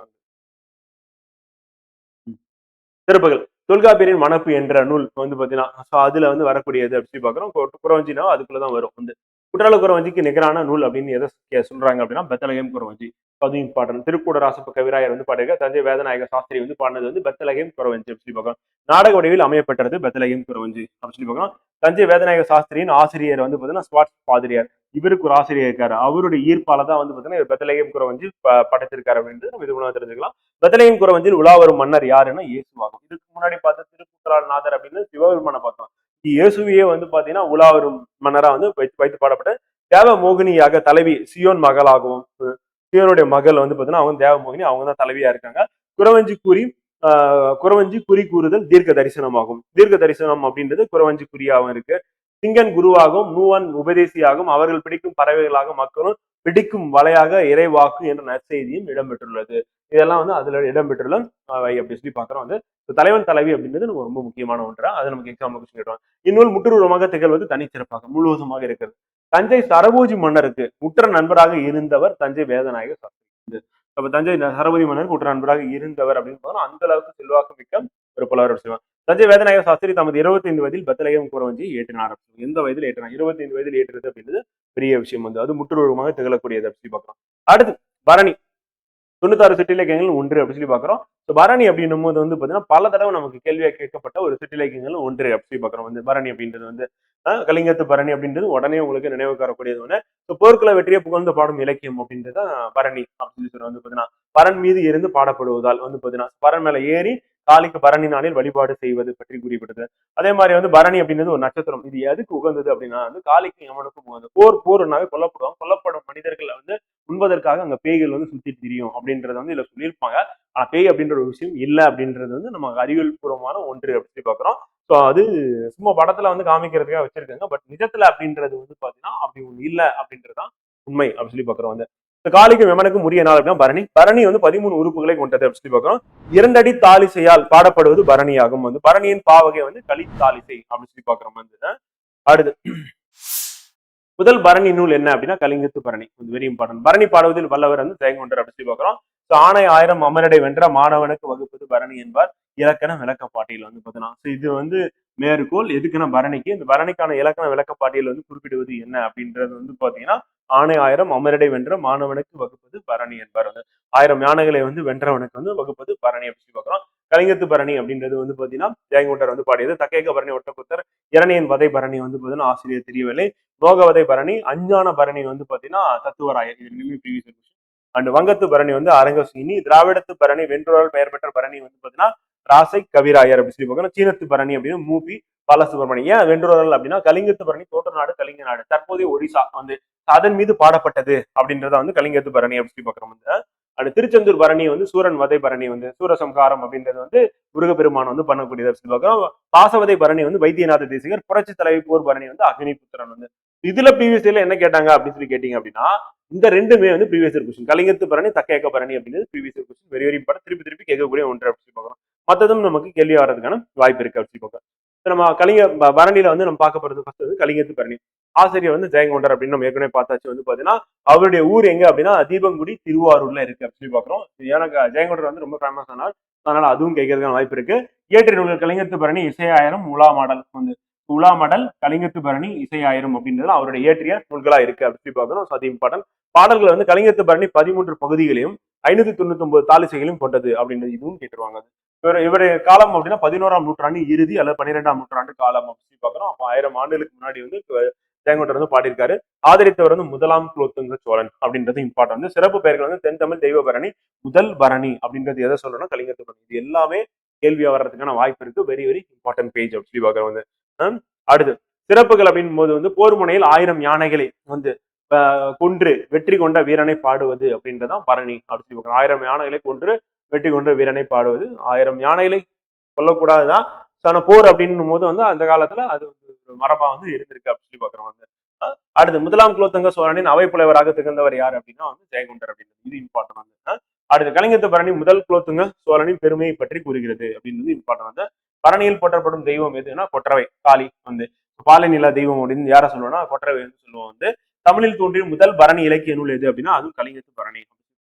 சிறப்புகள் தொல்காப்பியரின் மனப்பு என்ற நூல் வந்து பாத்தீங்கன்னா அதுல வந்து வரக்கூடியது அப்படின்னு பாக்குறோம். குறவஞ்சினா அதுக்குள்ளதான் வரும் வந்து குற்றால குறவஞ்சிக்கு நிகரான நூல் அப்படின்னு எதை சொல்றாங்க அப்படின்னா பெத்தலகேம் குறவஞ்சி. அதுவும் இம்பார்ட்டன்ட். திருக்கூடராசப்ப கவிராயர் வந்து பாடுக தஞ்சை வேதநாயக சாஸ்திரி வந்து பாடினது வந்து பெத்தலகேம் குறவஞ்சி அப்படின்னு பார்க்கணும். நாடக வடிவில் அமையப்பட்டது பெத்தலகேம் குறவஞ்சி அப்படின்னு சொல்லி பார்க்கணும். தஞ்சை வேதநாயக சாஸ்திரியின் ஆசிரியர் வந்து பாத்தீங்கன்னா ஸ்வாட் பாதிரியார். இவருக்கு ஒரு ஆசிரியர் இருக்காரு. அவருடைய ஈர்ப்பால தான் வந்து பாத்தீங்கன்னா பெத்தலகேம் குறவஞ்சி படைத்திருக்காரு அப்படின்றது நம்ம இது மூலமா தெரிஞ்சுக்கலாம். பெத்தலகேம் குறவஞ்சில் உலா வரும் மன்னர் யாருன்னா இயேசுவாகும். இதுக்கு முன்னாடி பார்த்த திருக்கூற்றால் நாதர் அப்படின்னு சிவபெருமான பார்த்தோம். இயேசுவையே வந்து பாத்தீங்கன்னா உலா வரும் மன்னரா வந்து வைத்து பாடப்பட்ட தேவ மோகினியாக தலைவி சியோன் மகளாகவும் சியோனுடைய மகள் வந்து பாத்தீங்கன்னா அவங்க தேவ மோகினி அவங்க தான் தலைவியா இருக்காங்க. குறவஞ்சி குறி கூறுதல் தீர்க்க தரிசனமாகும். தீர்க்க தரிசனம் அப்படின்றது குறவஞ்சி குறியாகவும் இருக்கு. சிங்கன் குருவாகவும் நூவன் உபதேசியாகவும் அவர்கள் பிடிக்கும் பறவைகளாக மக்களும் பிடிக்கும் வலையாக இறைவாக்கு என்ற நற்செய்தியும் இடம்பெற்றுள்ளது. இதெல்லாம் வந்து அதுல இடம்பெற்றுள்ள அப்படி சொல்லி பாக்குறோம். வந்து தலைவன் தலைவி அப்படின்றது நம்ம ரொம்ப முக்கியமான ஒன்றா அதை நமக்கு எக்ஸாம் சொல்லிடுவாங்க. இந்நூல் முற்றுருவமாக திகழ்வது தனிச்சிறப்பாக முழுவதுமாக இருக்கிறது. தஞ்சை சரபோஜி மன்னருக்கு உற்ற நண்பராக இருந்தவர் தஞ்சை வேதநாயக சாஸ்திரி. அப்ப தஞ்சை சரபோஜி மன்னருக்கு உற்ற நண்பராக இருந்தவர் அப்படின்னு பார்த்தா அந்த அளவுக்கு செல்வாக்கு மிக்க ஒரு புலவர் செய்வார். தஞ்சை வேதநாயக சாஸ்திரி தமது 25 வயதில் பெத்தலகேம் குறவஞ்சி ஏற்றினார். எந்த வயதில் ஏற்றினார்? 25 வயதில் ஏற்றுறது அப்படின்றது பெரிய விஷயம் வந்து அது முற்றுருவமாக திகழக்கூடியது அப்படி பார்க்கலாம். அடுத்து பரணி 96 சிற்றிலக்கியங்கள் ஒன்று அப்படி சொல்லி பாக்குறோம். பரணி அப்படின்னும் போது வந்து பாத்தீங்கன்னா பல தடவை நமக்கு கேள்வியா கேட்கப்பட்ட ஒரு சிற்றிலக்கியங்கள் ஒன்று அப்படி பாக்குறோம். வந்து பரணி அப்படின்றது வந்து கலிங்கத்து பரணி அப்படின்றது உடனே உங்களுக்கு நினைவு வரக்கூடியது ஒண்ணு. போர்க்கள வெற்றியை புகழ்ந்து பாடும் இலக்கியம் அப்படின்றது பரணி அப்படின்னு சொல்லி வந்து பாத்தீங்கன்னா பரன் மீது இருந்து பாடப்படுவதால் வந்து பாத்தீங்கன்னா பரன் மேல ஏறி காளிக்கு பரணி நாளில் வழிபாடு செய்வது பற்றி குறிப்பிட்டது. அதே மாதிரி வந்து பரணி அப்படின்றது ஒரு நட்சத்திரம். இது எதுக்கு உகந்தது அப்படின்னா வந்து காளிக்கு யமனுக்கும் உகந்தது. போர்னாவே கொல்லப்படுவாங்க. கொல்லப்படும் மனிதர்களை வந்து உண்பதற்காக அங்க பேய்கள் வந்து சுத்தி திரியும் அப்படின்றத வந்து இதுல சொல்லியிருப்பாங்க. ஆனா பேய் அப்படின்ற ஒரு விஷயம் இல்லை அப்படின்றது வந்து நம்ம அறிவியல் பூர்வமான ஒன்று அப்படி பாக்குறோம். ஸோ அது சும்மா படத்துல வந்து காமிக்கிறதுக்காக வச்சிருக்காங்க. பட் நிஜத்துல அப்படின்றது வந்து பாத்தீங்கன்னா அப்படி ஒண்ணு இல்லை அப்படின்றதுதான் உண்மை அப்படின்னு சொல்லி பாக்குறோம். வந்து காளிக்கும் விமனுக்கும் உரிய நாள் அப்படின்னா பரணி. பரணி வந்து 13 உறுப்புகளை கொண்டது அப்படின்னு சொல்லி பாக்குறோம். 2 அடி தாலிசையால் பாடப்படுவது பரணியாகும். வந்து பரணியின் பாவகை வந்து களி தாலிசை அப்படின்னு சொல்லி பாக்குறோம். வந்து அடுத்து முதல் பரணி நூல் என்ன அப்படின்னா கலிங்கத்து பரணி. Very important. பரணி பாடுவதில் வல்லவர் வந்து ஜெயங்கொண்டர் அப்படி சொல்லி பாக்குறோம். ஆணை 1000 அமரடை வென்ற மாணவனுக்கு வகுப்பது பரணி என்பார் இலக்கண விளக்க பாட்டியல் வந்து பாத்தீங்கன்னா இது வந்து மேற்கோள் எதுக்குன்னா பரணிக்கு. இந்த பரணிக்கான இலக்கண விளக்க பாட்டியல் வந்து குறிப்பிடுவது என்ன அப்படின்றது வந்து பாத்தீங்கன்னா ஆணை 1000 அமரடை வென்ற மாணவனுக்கு வகுப்பது பரணி என்பார். வந்து 1000 யானைகளை வந்து வென்றவனுக்கு வந்து வகுப்பது பரணி அப்படின்னு பாக்குறோம். கலிங்கத்து பரணி அப்படின்றது வந்து பாத்தீங்கன்னா ஜெயங்கொண்டர் வந்து பாடியது. தக்கேக பரணி ஒட்டக்குத்தர் இரணியன் வதை பரணி வந்து பாத்தீங்கன்னா ஆசிரியர் தெரியவில்லை. லோகவதை பரணி அஞ்ஞான பரணி வந்து பாத்தீங்கன்னா தத்துவராயர். இது அண்ட் வங்கத்து பரணி வந்து அரங்கசீனி. திராவிடத்து பரணி வென்றோரால் பெயர் பெற்ற பரணி வந்து பாத்தீங்கன்னா ராசை கவிராயர் அப்படின்னு சொல்லி பாக்கணும். சீனத்து பரணி அப்படின்னு மூபி பாலசுப்ரமணியம். ஏன் வென்றோரல் அப்படின்னா கலிங்கத்து பரணி தோட்ட நாடு கலிங்க நாடு தற்போதைய ஒடிசா வந்து அதன் மீது பாடப்பட்டது அப்படின்றத வந்து கலிங்கத்து பரணி அப்படின்னு சொல்லி பாக்குறோம். வந்து அந்த திருச்செந்தூர் பரணி வந்து சூரன் வதை பரணி வந்து சூரசம்ஹாரம் அப்படின்றது வந்து முருகப்பெருமான் வந்து பண்ணக்கூடியது சொல்லி பாக்குறோம். பாசவதை பரணி வந்து வைத்தியநாத தேசிகர். புரட்சி தலைவி போர் பரணி வந்து அக்னி புத்திரன். வந்து இதுல ப்ரீவியஸ் இயர்ல என்ன கேட்டாங்க அப்படின்னு சொல்லி கேட்டீங்க அப்படின்னா இந்த ரெண்டுமே வந்து ப்ரீவியஸ் இயர் கொஸ்டின். கலிங்கத்து பரணி தக்கேக்க பரணி அப்படின்றது previous year question. Very very important. திருப்பி கேட்கக்கூடிய ஒன்று அப்படின்னு பாக்குறோம். மற்றதும் நமக்கு கேள்வி வர்றதுக்கான வாய்ப்பு இருக்கு அப்படின்னு பாக்குறோம். நம்ம கலிங்க பரணியில வந்து நம்ம பார்க்க போறது ஃபர்ஸ்ட் வந்து கலிங்கத்து பரணி. ஆசிரியர் வந்து ஜெயங்கொண்டர் அப்படின்னு நம்ம ஏற்கனவே பார்த்தாச்சு. வந்து பாத்தீங்கன்னா அவருடைய ஊர் எங்க அப்படின்னா தீபங்குடி திருவாரூர்ல இருக்கு அப்படின்னு பாக்குறோம். எனக்கு ஜெயங்கொண்டர் வந்து ரொம்ப ஃபேமஸ் ஆனார். அதனால அதுவும் கேட்கறதுக்கான வாய்ப்பு இருக்கு. இயற்றிய நூல்கள் கலிங்கத்து பரணி, இசையாயிரம், உலா மாடல் வந்து உலாமடல், கலிங்கத்து பரணி, இசை ஆயிரம் அப்படின்றது அவருடைய இயற்றிய நூல்களா இருக்கு அப்படின்னு பார்க்கணும். அது இம்பார்ட்டன்ட். பாடல்கள் வந்து கலிங்கத்து பரணி 13 பகுதிகளையும் 599 தாளிசைகளையும் கொண்டது அப்படின்றது இதுவும் கேட்டுருவாங்க. இவருடைய காலம் அப்படின்னா 11ஆம் நூற்றாண்டு இறுதி அல்லது 12ஆம் நூற்றாண்டு காலம் அப்படின்னு பாக்குறோம். அப்ப 1000 ஆண்டுகளுக்கு முன்னாடி வந்து ஜெயங்கொண்டர் வந்து பாடியிருக்காரு. ஆதரித்தவர் வந்து முதலாம் குலோத்துங்க சோழன் அப்படின்றது இம்பார்ட்டன். வந்து சிறப்பு பெயர்கள் வந்து தென் தமிழ் தெய்வ பரணி, முதல் பரணி அப்படின்றது எதை சொல்லணும், கலிங்கத்து பரணி. இது எல்லாமே கேள்வியா வர்றதுக்கான வாய்ப்பு இருக்கு. வெரி வெரி இம்பார்ட்டன்ட் பேஜ் அப்படின்னு பாக்குறோம் வந்து. அடுத்து சிறப்புகள் அப்படின் போது வந்து போர் முனையில் 1000 யானைகளை வந்து கொன்று வெற்றி கொண்ட வீரனை பாடுவது அப்படின்றதான் பரணி அப்படின்னு பார்க்கணும். 1000 யானைகளை கொன்று வெற்றி கொண்ட வீரனை பாடுவது. 1000 யானைகளை கொல்லக்கூடாதுதான். போர் அப்படின்னும் போது வந்து அந்த காலத்துல அது மரபா வந்து இருந்திருக்கு அப்படின்னு பாக்குறோம் வந்து. அடுத்து முதலாம் குலோத்துங்க சோழனின் அவை புலவராக திகழ்ந்தவர் யார் அப்படின்னா வந்து ஜெயங்கொண்டர் அப்படின்னு. இது இம்பார்ட்டன் வந்து. அடுத்து கலிங்கத்து பரணி முதல் குலோத்துங்க சோழனின் பெருமையை பற்றி கூறுகிறது அப்படின்றது இம்பார்ட்டன் வந்து. பரணியில் போற்றப்படும் தெய்வம் எதுன்னா கொற்றவை காளி வந்து. பாலநில தெய்வம் அப்படின்னு யார சொல்லுவோம்னா கொற்றவை வந்து சொல்லுவோம் வந்து. தமிழில் தோன்றிய முதல் பரணி இலக்கிய நூல் எது அப்படின்னா அது கலிங்கத்து பரணி.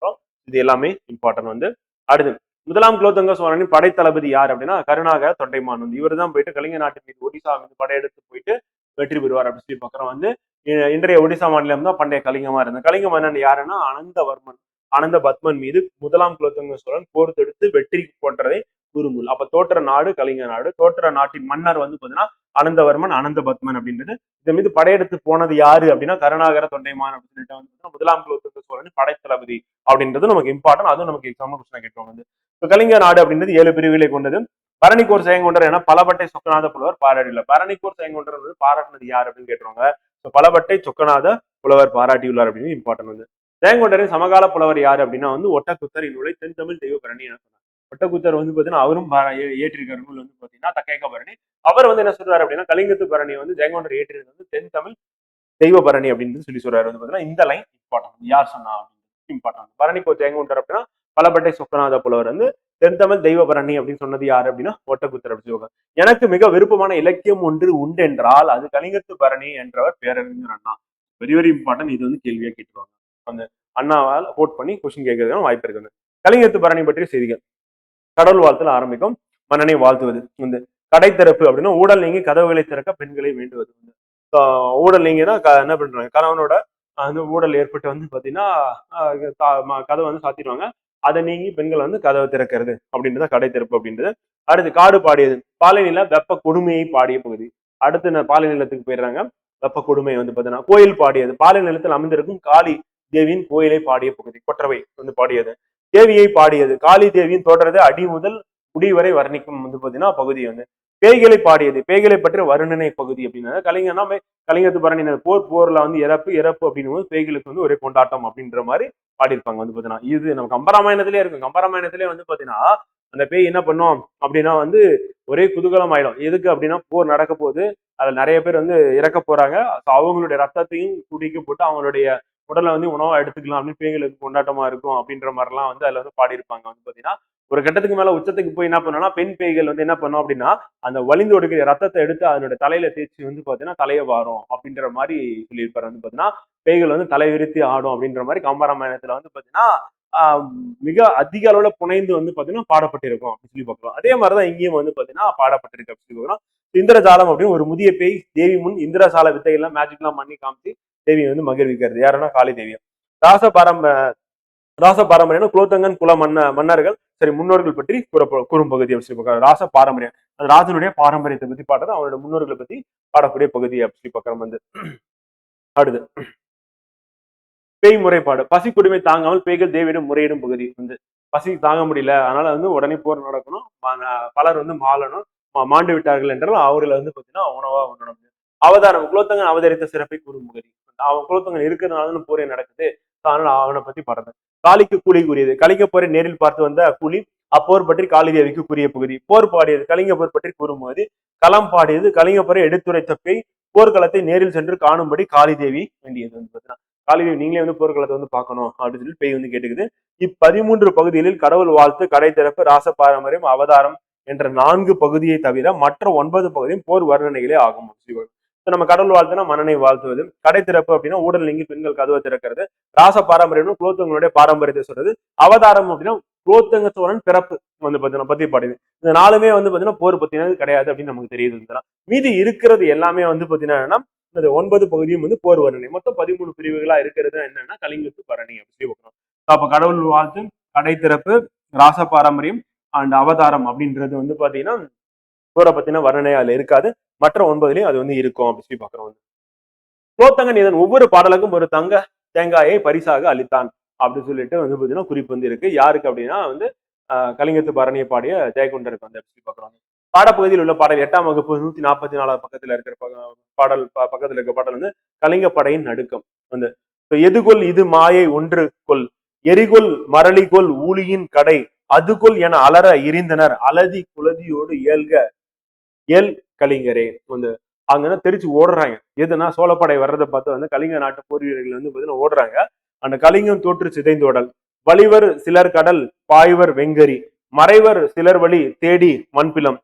இது எல்லாமே இம்பார்ட்டன் வந்து. அடுத்து முதலாம் குலோத்துங்க சோழனின் படைத்தளபதி யார் அப்படின்னா கருணாக தொண்டைமான் வந்து. இவர் தான் போயிட்டு கலிங்க நாட்டின் மீது ஒடிசா மீது படையெடுத்து போயிட்டு வெற்றி பெறுவார் அப்படின்னு சொல்லி பாக்குறோம் வந்து. இன்றைய ஒடிசா மாநிலம் தான் பண்டைய கலிங்கமா இருந்தது. கலிங்க மன்னன் யாருன்னா அனந்தவர்மன். அனந்த பத்மன் மீது முதலாம் குலோத்துங்க சோழன் போர் தொடுத்து வெற்றி போன்றதை கூறுநூல். அப்ப தோற்ற நாடு கலிங்க நாடு. தோற்ற நாட்டின் மன்னர் வந்து பாத்தீங்கன்னா அனந்தவர்மன், அனந்த பத்மன் அப்படின்றது. இதன் மீது படையெடுத்து போனது யாரு அப்படின்னா கருணாகர தொண்டைமான் அப்படின்னு சொல்லிட்டு வந்து முதலாம் குலோத்துங்க சோழன் படைத்தளபதி அப்படின்றது நமக்கு இம்பார்ட்டன். அதுவும் நமக்கு எக்ஸாம் கொஸ்டின் கேட்டுவாங்க வந்து. கலிங்க நாடு அப்படின்றது 7 பிரிவுகளை கொண்டது. பரணிக்கோர் செயங்கொண்டர் என பலபட்டை சொக்கநாத புலவர் பாராட்டியுள்ளார். பரணிக்கோர் செயங்கொண்டர் வந்து பாராட்டினது யார் அப்படின்னு கேட்டுருவாங்க. பலபட்டை சொக்கநாத புலவர் பாராட்டியுள்ளார் அப்படின்னு இம்பார்ட்டன் வந்து. ஜெயங்கொண்டரின் சமகால புலவர் யாரு அப்படின்னா வந்து ஒட்டக்குத்தர் இந்நூலை தென் தமிழ் தெய்வ பரணி என சொன்னார். ஒட்டக்குத்தர் வந்து பாத்தீங்கன்னா அவரும் ஏற்றிருக்கிற நூல் வந்து பாத்தீங்கன்னா தக்கையக பரணி. அவர் வந்து என்ன சொல்றாரு அப்படின்னா கலிங்கத்து பரணி வந்து ஜெயங்கொண்டர் ஏற்றிருந்தது வந்து தென் தமிழ் தெய்வ பரணி அப்படின்னு சொல்லி சொல்றாரு வந்து பாத்தீங்கன்னா. இந்த லைன் இம்பார்ட்டன். யார் சொன்னா அப்படின்னு இம்பார்ட்டன். பரணிக்கோர் ஜெயங்கொண்டர் அப்படின்னா பலபட்டை சொக்கநாத புலவர் வந்து தென் தமிழ் தெய்வ பரணி அப்படின்னு சொன்னது யாரு அப்படின்னா ஒட்டக்குத்தர் அப்படி சொல்லுவாங்க. எனக்கு மிக விருப்பமான இலக்கியம் ஒன்று உண்டென்றால் அது கலிங்கத்து பரணி என்றவர் பேரறிஞர் அண்ணா. Very very important. இது வந்து கேள்வியா கேட்டுருவாங்க. அந்த அண்ணாவால் கோட் பண்ணி கொஸ்டின் கேட்கறதுக்கான வாய்ப்பு இருக்குது. கலிங்கத்து பரணி பற்றிய செய்திகள். கடவுள் வாழ்த்துல ஆரம்பிக்கும். மன்னனை வாழ்த்துவது வந்து. கடை திறப்பு அப்படின்னா ஊடல் நீங்கி கதவுகளை திறக்க பெண்களை வேண்டுவது வந்து. ஊடல் நீங்கினா என்ன பண்றாங்க, கணவனோட அந்த ஊடல் ஏற்பட்டு வந்து பாத்தீங்கன்னா கதவை வந்து சாத்திடுவாங்க. அதை நீங்கி பெண்கள் வந்து கதவை திறக்கிறது அப்படின்றத கடை திறப்பு அப்படின்றது. அடுத்து காடு பாடியது. பாலைநில வெப்ப கொடுமையை பாடிய பகுதி. அடுத்து பாலை நிலத்துக்கு போயிடுறாங்க. வெப்ப கொடுமை வந்து பாத்தீங்கன்னா கோயில் பாடியது. பாலை நிலத்தில் அமைந்திருக்கும் காளி தேவியின் கோயிலை பாடிய பகுதி. கொற்றவை வந்து பாடியது. தேவியை பாடியது. காளி தேவியின் தோற்றத்தை அடி முதல் முடி வரை வர்ணிக்கும் வந்து பாத்தீங்கன்னா பகுதி வந்து. பேய்களை பாடியது. பேய்களை பற்றி வருணனை பகுதி அப்படின்னா கலிங்கன்னா கலிங்கத்து பரணி போர்ல வந்து இறப்பு அப்படின்னும் போது பேய்களுக்கு வந்து ஒரே கொண்டாட்டம் அப்படின்ற மாதிரி பாடியிருப்பாங்க வந்து பாத்தீங்கன்னா. இது நம்ம கம்பராமாயணத்திலே இருக்கும். கம்பராமாயணத்திலே வந்து பாத்தீங்கன்னா அந்த பேய் என்ன பண்ணும் அப்படின்னா வந்து ஒரே குதூகலம் ஆயிடும். எதுக்கு அப்படின்னா போர் நடக்க போது அதுல நிறைய பேர் வந்து இறக்க போறாங்க. அவங்களுடைய ரத்தத்தையும் குடிக்க போட்டு அவங்களுடைய உடலை வந்து உணவா எடுத்துக்கலாம் அப்படின்னு பேய்களுக்கு கொண்டாட்டமா இருக்கும் அப்படின்ற மாதிரிலாம் வந்து அதுல வந்து பாடியிருப்பாங்க வந்து பாத்தீங்கன்னா. ஒரு கட்டத்துக்கு மேல உச்சத்துக்கு போய் என்ன பண்ணோம்னா பெண் பேய்கள் வந்து என்ன பண்ணும் அப்படின்னா அந்த வலிந்து ஒடுக்கிற ரத்தத்தை எடுத்து அதனோட தலையில தேய்ச்சி வந்து பாத்தீங்கன்னா தலையை வாரும் அப்படின்ற மாதிரி சொல்லியிருப்பாரு வந்து பாத்தீங்கன்னா. பேய்கள் வந்து தலை விரித்தி ஆடும் அப்படின்ற மாதிரி கம்பராமாயணத்துல வந்து பாத்தீங்கன்னா மிக அதிக அளவுல புனைந்து வந்து பாத்தீங்கன்னா பாடப்பட்டிருக்கும் அப்படின்னு சொல்லி பார்க்கலாம். அதே மாதிரிதான் இங்கேயும் வந்து பாத்தீங்கன்னா பாடப்பட்டிருக்கு அப்படின்னு சொல்லி பார்க்கலாம். இந்திரஜாலம் அப்படின்னு ஒரு முதிய பேய் தேவி முன் இந்திரசால வித்தைகள்லாம் மேஜிக் எல்லாம் பண்ணி காமிச்சு தேவியை வந்து மகிழ்விக்கிறது. யாருன்னா காளி தேவியா. ராச பாரம்பரியம் குலோத்தங்கன் குல மன்னர்கள் சரி முன்னோர்கள் பற்றி கூறும் பகுதி அப்படின்னு சொல்லி ராச பாரம்பரியம். அது ராஜனுடைய பாரம்பரியத்தை பத்தி பாடுறது அவருடைய முன்னோர்களை பத்தி பாடக்கூடிய பகுதி அப்படின்னு சொல்லி பார்க்கறோம் வந்து. அடுத்து பேய் முறைப்பாடு. பசி கொடுமை தாங்காமல் பேய்கள் தேவியிடம் முறையிடும் பகுதி வந்து. பசி தாங்க முடியல அதனால வந்து உடனே போர் நடக்கணும். பலர் வந்து மாளணும். மாண்டு விட்டார்கள் என்றால் அவர்களை வந்து பாத்தீங்கன்னா உணவா உண்ணணும். அவதாரம். குலோத்தங்கன் அவதரித்த சிறப்பை கூறும் பகுதி. அவன் குலோத்தங்கன் இருக்கிறதுனால போரே நடக்குது. அதனால அவனை பற்றி பாடுறது. காளிக்கு கூலி கூறியது. கலிங்க போரை நேரில் பார்த்து வந்த கூலி அப்போர் பற்றி காளி தேவிக்கு கூறிய பகுதி. போர் பாடியது. கலிங்க போர் பற்றி கூறும்போது களம் பாடியது. கலிங்க போரை எடுத்துரைத்த பேய் போர்க்களத்தை நேரில் சென்று காணும்படி காளி தேவி வேண்டியது வந்து பாத்தீங்கன்னா. காளி தேவி நீங்களே வந்து போர்க்களத்தை வந்து பார்க்கணும் அப்படின்னு சொல்லி பேய் வந்து கேட்டுக்குது. 13 பகுதிகளில் கடவுள் வாழ்த்து, கடை திறப்பு, ராச பாரம்பரியம், அவதாரம் என்ற 4 பகுதியை தவிர மற்ற 9 பகுதியும் போர் வர்ணனைகளே ஆகும். நம்ம கடவுள் வாழ்த்துனா மன்னனை வாழ்த்துவது, கடை திறப்பு அப்படின்னா ஊடல் நீங்கி பெண்கள் கதவை திறக்கிறது, ராச பாரம்பரியம் குலோத்துங்களுடைய பாரம்பரியத்தை சொல்றது, அவதாரம் அப்படின்னா குலோத்துங்க சோழன் பிறப்பு வந்து பாத்தீங்கன்னா பத்தி பாடுது. இந்த நாலுமே வந்து பாத்தீங்கன்னா போர் பத்தினது கிடையாது அப்படின்னு நமக்கு தெரியுது. மீதி இருக்கிறது எல்லாமே வந்து பாத்தீங்கன்னா இந்த 9 பகுதியும் வந்து போர் வர்ணனை. மொத்தம் 13 பிரிவுகளா இருக்கிறது என்னன்னா கலிங்கத்து பரணி அப்படி சொல்லி. அப்ப கடவுள் வாழ்த்து, கடை திறப்பு, ராச பாரம்பரியம் அண்ட் அவதாரம் அப்படின்றது வந்து பாத்தீங்கன்னா போரை பத்தின வர்ணனை அதுல இருக்காது. மற்ற 9லயும் அது வந்து இருக்கும் அப்படி சொல்லி பாக்குறோம். குலோத்துங்கன் இதன் ஒவ்வொரு பாடலுக்கும் ஒரு தங்க தேங்காயை பரிசாக அளித்தான் அப்படின்னு சொல்லிட்டு வந்து பாத்தீங்கன்னா குறிப்பு வந்து இருக்கு. யாருக்கு அப்படின்னா வந்து கலிங்கத்து பரணியை பாடிய ஜெயகுண்டருக்கு வந்து அப்படி பாக்குறாங்க. பாடப்பகுதியில் உள்ள பாடல் 8ஆம் வகுப்பு 144 பக்கத்துல இருக்கிற பாடல் பக்கத்துல இருக்க பாடல் வந்து கலிங்க படையின் நடுக்கம் வந்து எதுகொல் இது மாயை ஒன்று கொல் எரிகொல் மரளிகொல் ஊழியின் கடை அதுகொல் என அலற இருந்தனர் அலதி குலதியோடு ஏல் கலிங்கரே வந்து அங்கன்னா தெரிச்சு ஓடுறாங்க. எதுனா சோழப்படை வர்றதை பார்த்து வந்து கலிங்க நாட்டு போர் வீரர்கள் வந்து பாத்தீங்கன்னா ஓடுறாங்க. அந்த கலிங்கம் தோற்று சிதைந்தோடல் வலிவர் சிலர் கடல் பாய்வர் வெங்கரி மறைவர் சிலர் வழி தேடி மண்பிலம்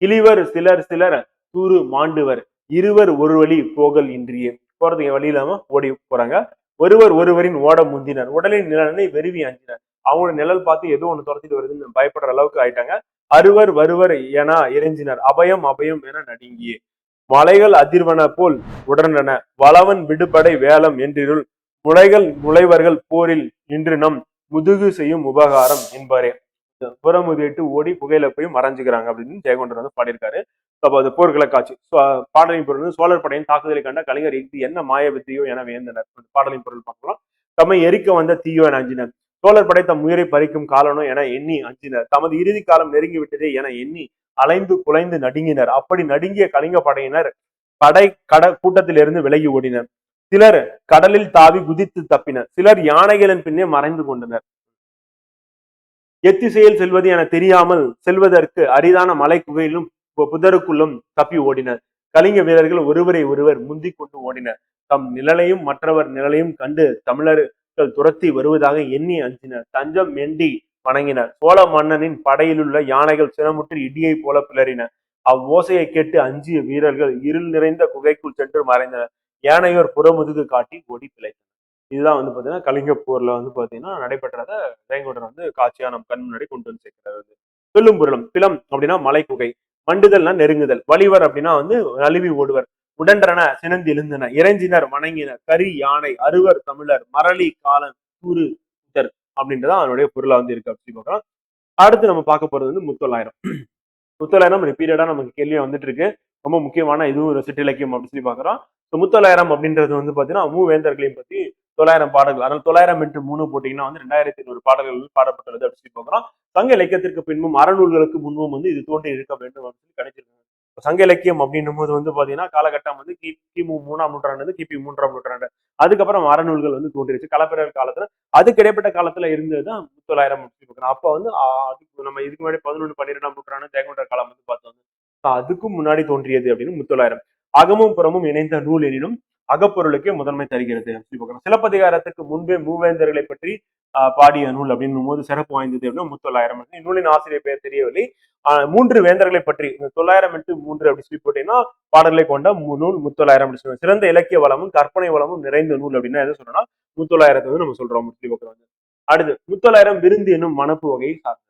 கிளிவர் சிலர் தூறு மாண்டுவர் இருவர் ஒரு வழி போகல் இன்றியே போறதுக்கு வழி இல்லாம ஓடி போறாங்க. ஒருவரின் ஓட முந்தினர் உடலின் நிலனை வெறுவி அஞ்சினர். அவங்களோட நிழல் பார்த்து ஏதோ ஒண்ணு துரத்திட்டு வருதுன்னு பயப்படுற அளவுக்கு ஆயிட்டாங்க. அறுவர் வருவர் என இறைஞ்சினர் அபயம் என நடுங்கியே மலைகள் அதிர்வன போல் உடனென வளவன் விடுபடை வேலம் என்றிருள் முளைவர்கள் போரில் இன்று நம் முதுகு செய்யும் உபகாரம் என்பாரே புறமுதிட்டு ஓடி புகையில போய் மறைஞ்சுக்கிறாங்க அப்படின்னு ஜெயகொண்டர் வந்து பாடியிருக்காரு. அப்போ அது போர்க்கள காட்சி. பாடலின் பொருள் வந்து சோழர் படையின் தாக்குதலை கண்ட கலிங்கர் இது என்ன மாய வித்தியோ என வேந்தனர். பாடலின் பொருள் பார்க்கலாம். தம்மை எரிக்க வந்த தீயோ என அஞ்சினர் சோழர் படை தம் உயிரை பறிக்கும் காலனோ என எண்ணி அஞ்சினர் தமது இறுதி காலம் நெருங்கி விட்டதே என எண்ணி அலைந்து குலைந்து நடுங்கினர். அப்படி நடுங்கிய கலிங்க படையினர் கூட்டத்தில் இருந்து விலகி ஓடினர். சிலர் கடலில் தாவி குதித்து தப்பினர். சிலர் யானைகளின் பின்னே மறைந்து கொண்டனர். எத்திசையில் செல்வது என தெரியாமல் செல்வதற்கு அரிதான மலை குகையிலும் புதருக்குள்ளும் தப்பி ஓடினர். கலிங்க வீரர்கள் ஒருவர் முந்திக் கொண்டு ஓடினர். தம் நிழலையும் மற்றவர் நிழலையும் கண்டு தமிழர்கள் துரத்தி வருவதாக எண்ணி அஞ்சினர். தஞ்சம் எண்டி வணங்கினர். சோழ மன்னனின் படையிலுள்ள யானைகள் சிரமுற்று இடியை போல பிளறின. அவ்வோசையை கேட்டு அஞ்சிய வீரர்கள் இருள் நிறைந்த குகைக்குள் சென்று மறைந்தனர். யானையோர் புறமுதுகு காட்டி ஓடி பிழைத்தனர். இதுதான் வந்து பாத்தீங்கன்னா கலிங்க போர்ல வந்து பாத்தீங்கன்னா நடைபெற்றத ஜெயங்கொண்டர் வந்து காட்சியா நம்ம கண் முன்னாடி கொண்டு வந்து சேர்க்கிறாரு. சொல்லும் பொருளும் பிலம் அப்படின்னா மலை குகை, மண்டுதல்னா நெருங்குதல், வலிவர் அப்படின்னா வந்து நழுவி ஓடுவர், உடன்றன சினந்து எழுந்தன, இறைஞ்சினர் வணங்கினர், கரி யானை, அறுவர் தமிழர், மரளி காலன், கூறு அப்படின்றதான் அதனுடைய பொருளா வந்து இருக்கு அப்படின்னு பார்க்கலாம். அடுத்து நம்ம பார்க்க போறது வந்து முத்தொள்ளாயிரம். முத்தொள்ளாயிரம் பீரியடா நமக்கு கேள்வியா வந்துட்டு இருக்கு. ரொம்ப முக்கியமான இதுவும் ஒரு சிற்றிலக்கியம் அப்படின்னு சொல்லி பாக்குறோம். முத்தொள்ளாயிரம் அப்படின்றது வந்து பாத்தீங்கன்னா மூவேந்தர்களையும் பத்தி 900 பாடல்கள். அதனால 900 into 3 போட்டீங்கன்னா வந்து 2200 பாடல்கள் பாடப்பட்டுள்ளது அப்படின்னு சொல்லி பாக்குறோம். சங்க இலக்கியத்திற்கு பின்பும் அறநூல்களுக்கு முன்பும் வந்து இது தோன்றி இருக்க வேண்டும் அப்படின்னு கணிச்சிருக்காங்க. சங்க இலக்கியம் அப்படின்னும் போது வந்து பாத்தீங்கன்னா காலகட்டம் வந்து கிமு 3ஆம் நூற்றாண்டு கிபி 3ஆம் நூற்றாண்டு. அதுக்கப்புறம் அறநூல்கள் வந்து தோன்றிருச்சு களப்பிரர் காலத்துல. அதுக்கு இடைப்பட்ட காலத்துல இருந்ததுதான் முத்தொள்ளாயிரம் அப்ப வந்து நம்ம இதுக்கு முன்னாடி 11 12ஆம் நூற்றாண்டு ஜெயங்கொண்டர் காலம் வந்து பார்த்தோம். அதுக்கும் முன்னாடி தோன்றியது அப்படின்னு முத்தொள்ளாயிரம். அகமும் புறமும் இணைந்த நூல் எனினும் அகப்பொருளுக்கே முதன்மை தருகிறது. சிலப்பதிகாரத்துக்கு முன்பே மூவேந்தர்களை பற்றி பாடிய நூல் அப்படின்னும் போது சிறப்பு வாய்ந்தது அப்படின்னு முத்தொள்ளாயிரம். நூலின் ஆசிரியர் பெயர் தெரியவில்லை. 3 வேந்தர்களை பற்றி 900 into 3 அப்படி சொல்லி போட்டீங்கன்னா பாடல்களை கொண்ட நூல் முத்தொள்ளாயிரம் அப்படின்னு சொல்லுவாங்க. சிறந்த இலக்கிய வளமும் கற்பனை வளமும் நிறைந்த நூல் அப்படின்னா எதை சொல்றோம்னா முத்தொள்ளாயிரத்தை வந்து நம்ம சொல்றோம். அடுத்து முத்தொள்ளாயிரம் விருந்து என்னும் மனப்பு வகையை சார்ந்தது.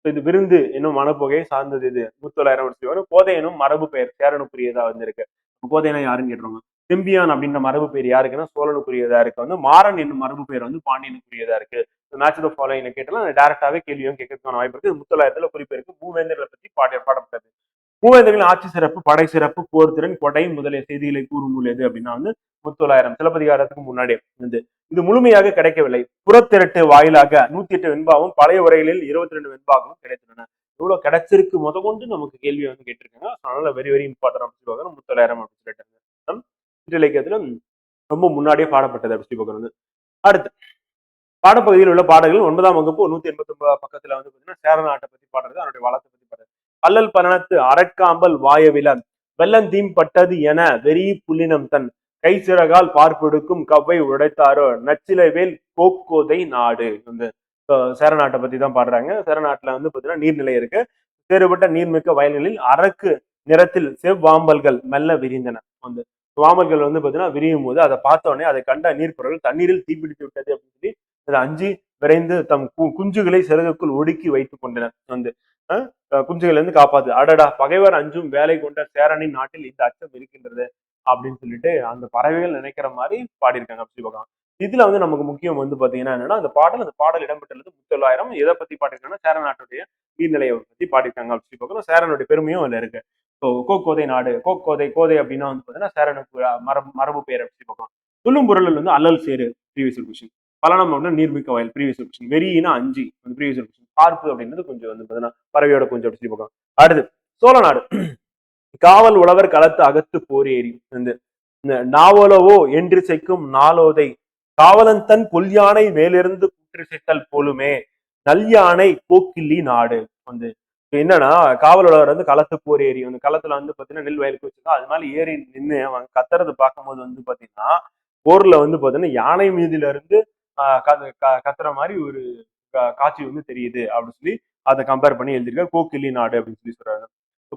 இது விருந்து என்னும் மனப்புகையை சார்ந்தது. இது முத்தொள்ளாயிரம் கோதை எனும் மரபு பெயர் சேரனுக்குரியதா வந்து இருக்கு. கோதைனா யாருன்னு கேட்டுருவாங்க. செம்பியான் அப்படின்ற மரபு பெயர் யாருக்குன்னா சோழனுக்குரியதா இருக்கு. வந்து மாறன் என்னும் மரபு பெயர் வந்து பாண்டியனுக்குரியதா இருக்கு. மேட்ச் ஆஃப் ஃபாலோயிங் கேட்டலாம் டேரக்டாவே கேள்வியும் கேட்கறதுக்கான வாய்ப்பு இருக்கு. முத்தொள்ளாயிரத்துல குறிப்பு இருக்கு. மூவேந்தர்களை பற்றி பாடப்பட்டது. மூவேந்தர்களின் ஆட்சி சிறப்பு, படை சிறப்பு, போர் திறன், கொடை முதலிய செய்திகளை கூறும் நூல் எது அப்படின்னா வந்து முத்தொள்ளாயிரம். சிலப்பதிகாரத்துக்கு முன்னாடி வந்து இது முழுமையாக கிடைக்கவில்லை. புறத்திரட்டு வாயிலாக 108 வெண்பாவும் பழைய உரைகளில் 22 வெண்பாகவும் கிடைத்துள்ளன. இவ்வளவு கிடைச்சிருக்கு கொண்டு நமக்கு கேள்வியை வந்து கேட்டிருக்காங்க. அதனால வெரி வெரி இம்பார்ட்டன் அப்படின்னு சொல்லுவாங்க முத்தொள்ளாயிரம் அப்படின்னு சொல்லிட்டு சிற்றிலக்கியத்துல ரொம்ப முன்னாடியே பாடப்பட்டது அப்படி சொல்லி அடுத்து பாடப்பகுதியில் உள்ள பாடல்கள் 9ஆம் வகுப்பு 189 பக்கத்துல வந்து பாத்தீங்கன்னா சேர நாட்டை பத்தி பாடுறது, அதனுடைய வளத்தை பத்தி பாடுறது. அல்லல் பரணத்து அரட்காம்பல் வாயவில வெள்ளந்தீம் பட்டது என வெறி புள்ளினம் தன் கை சிறகால் பார்ப்பெடுக்கும் கவ்வை உடைத்தாரோ நச்சிலைவேல் போக்கோதை நாடு. வந்து சேர நாட்டை பத்தி தான் பாடுறாங்க. சேர நாட்டுல வந்து பாத்தீங்கன்னா நீர்நிலை இருக்கு. வேறுபட்ட நீர்மிக்க வயல்களில் அரக்கு நிறத்தில் செவ்வாம்பல்கள் மெல்ல விரிந்தன. வந்து வாமல்கள் வந்து பாத்தீங்கன்னா விரியும் போது அதை பார்த்த உடனே அதை கண்ட நீர்ப்புறங்கள் தண்ணீரில் தீப்பிடித்து விட்டது அப்படின்னு சொல்லி அதை அஞ்சி விரைந்து தம் குஞ்சுகளை சிறகுக்குள் ஒடுக்கி வைத்துக் கொண்டனர். வந்து குஞ்சுகள் இருந்து காப்பாத்து. அடடா, பகைவர் அஞ்சும் வேலை கொண்ட சேரனின் நாட்டில் இந்த அச்சம் இருக்கின்றது அப்படின்னு சொல்லிட்டு அந்த பறவைகள் நினைக்கிற மாதிரி பாடியிருக்காங்க அப்படி பார்க்கலாம். இதுல வந்து நமக்கு முக்கியம் வந்து பாத்தீங்கன்னா என்னன்னா அந்த பாடல் இடம்பெற்றுள்ளது முத்தொள்ளாயிரம். எதை பத்தி பாடிருக்காங்கன்னா சேர நாட்டுடைய நீர்நிலையை பத்தி பாடிருக்காங்க அப்படின்னு சொல்லி பார்க்கணும். சேரனுடைய பெருமையும் அதுல இருக்கு. கோக்கோதை நாடு, கோதை அப்படின்னா வந்து பாத்தீங்கன்னா சேரனுக்கு மரபு பெயர் அப்படி பார்க்கலாம். சொல்லும் பொருள் வந்து அல்லல் சேரு ப்ரீவியஸ் கொஸ்டின். பலனம் அப்படின்னா நீர்மிக்க வயல் ப்ரீவியஸ் கொஸ்டின். வெறினா அஞ்சி ப்ரீவியஸ் கொஸ்டின். பார்ப்பு அப்படின்றது கொஞ்சம் வந்து பாத்தீங்கன்னா பறவையோட கொஞ்சம் அப்படி சொல்லி பார்க்கலாம். அடுத்து சோழ நாடு. காவல் உழவர் களத்து அகத்து போரேறி வந்து நாவலவோ என்று செய்க்கும் நாளோதை காவலன் தன் கொல்யானை மேலிருந்து புற்றிசைத்தல் போலுமே நல் யானை கோக்கில்லி நாடு. வந்து என்னன்னா காவல் உழவர் வந்து களத்து போர் ஏறி வந்து களத்துல வந்து பாத்தீங்கன்னா நெல் வயலுக்கு வச்சிருக்கோம். அது மாதிரி ஏறி நின்று அவன் கத்துறது பார்க்கும்போது வந்து பாத்தீங்கன்னா போர்ல வந்து பாத்தீங்கன்னா யானை மீதுல இருந்து கத்துற மாதிரி ஒரு காட்சி வந்து தெரியுது அப்படின்னு சொல்லி அதை கம்பேர் பண்ணி எழுதியிருக்காரு. கோக்கில்லி நாடு அப்படின்னு சொல்லி சொல்றாங்க.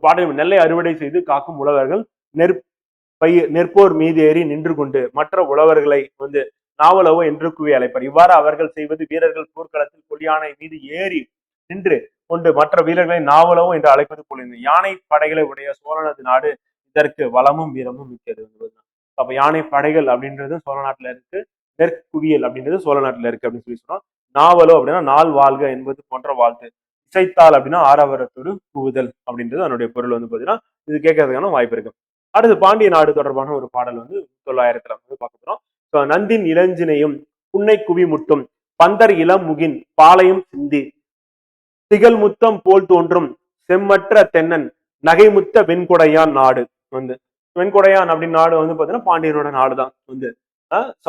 பாட்டு நெல்லை அறுவடை செய்து காக்கும் உழவர்கள் நெற்போர் மீது ஏறி நின்று கொண்டு மற்ற உழவர்களை வந்து நாவலவோ என்று கூவி அழைப்பார். இவ்வாறு அவர்கள் செய்வது வீரர்கள் போர்க்களத்தில் கொடியானை மீது ஏறி நின்று கொண்டு மற்ற வீரர்களை நாவலவோ என்று அழைப்பது போல யானை படைகளை உடைய சோழனது நாடு இதற்கு வளமும் வீரமும் மிக்கது. அப்ப யானை படைகள் அப்படின்றது சோழ நாட்டுல இருக்கு, நெற்குவியல் அப்படின்றது சோழ நாட்டுல இருக்கு அப்படின்னு சொல்லி சொன்னோம். நாவலோ அப்படின்னா நாள் வாழ்க என்பது போன்ற வாழ்த்து. இசைத்தாள் அப்படின்னா ஆரவரத்தோடு கூவுதல் அப்படின்றது அதனுடைய பொருள் வந்து பாத்தீங்கன்னா இது கேட்கறதுக்கான வாய்ப்பு இருக்கு. அடுத்து பாண்டிய நாடு தொடர்பான ஒரு பாடல் வந்து 900 வந்து பார்க்க போறோம். நந்தின் இளஞ்சினையும் புன்னை குவி முட்டும் பந்தர் இளம் முகின் பாளையும் சிந்தி திகழ் முத்தம் போல் தோன்றும் செம்மற்ற தென்னன் நகைமுத்த வெண்கொடையான் நாடு. வந்து வெண்கொடையான் அப்படின்னு நாடு வந்து பாத்தீங்கன்னா பாண்டியனோட நாடுதான் வந்து.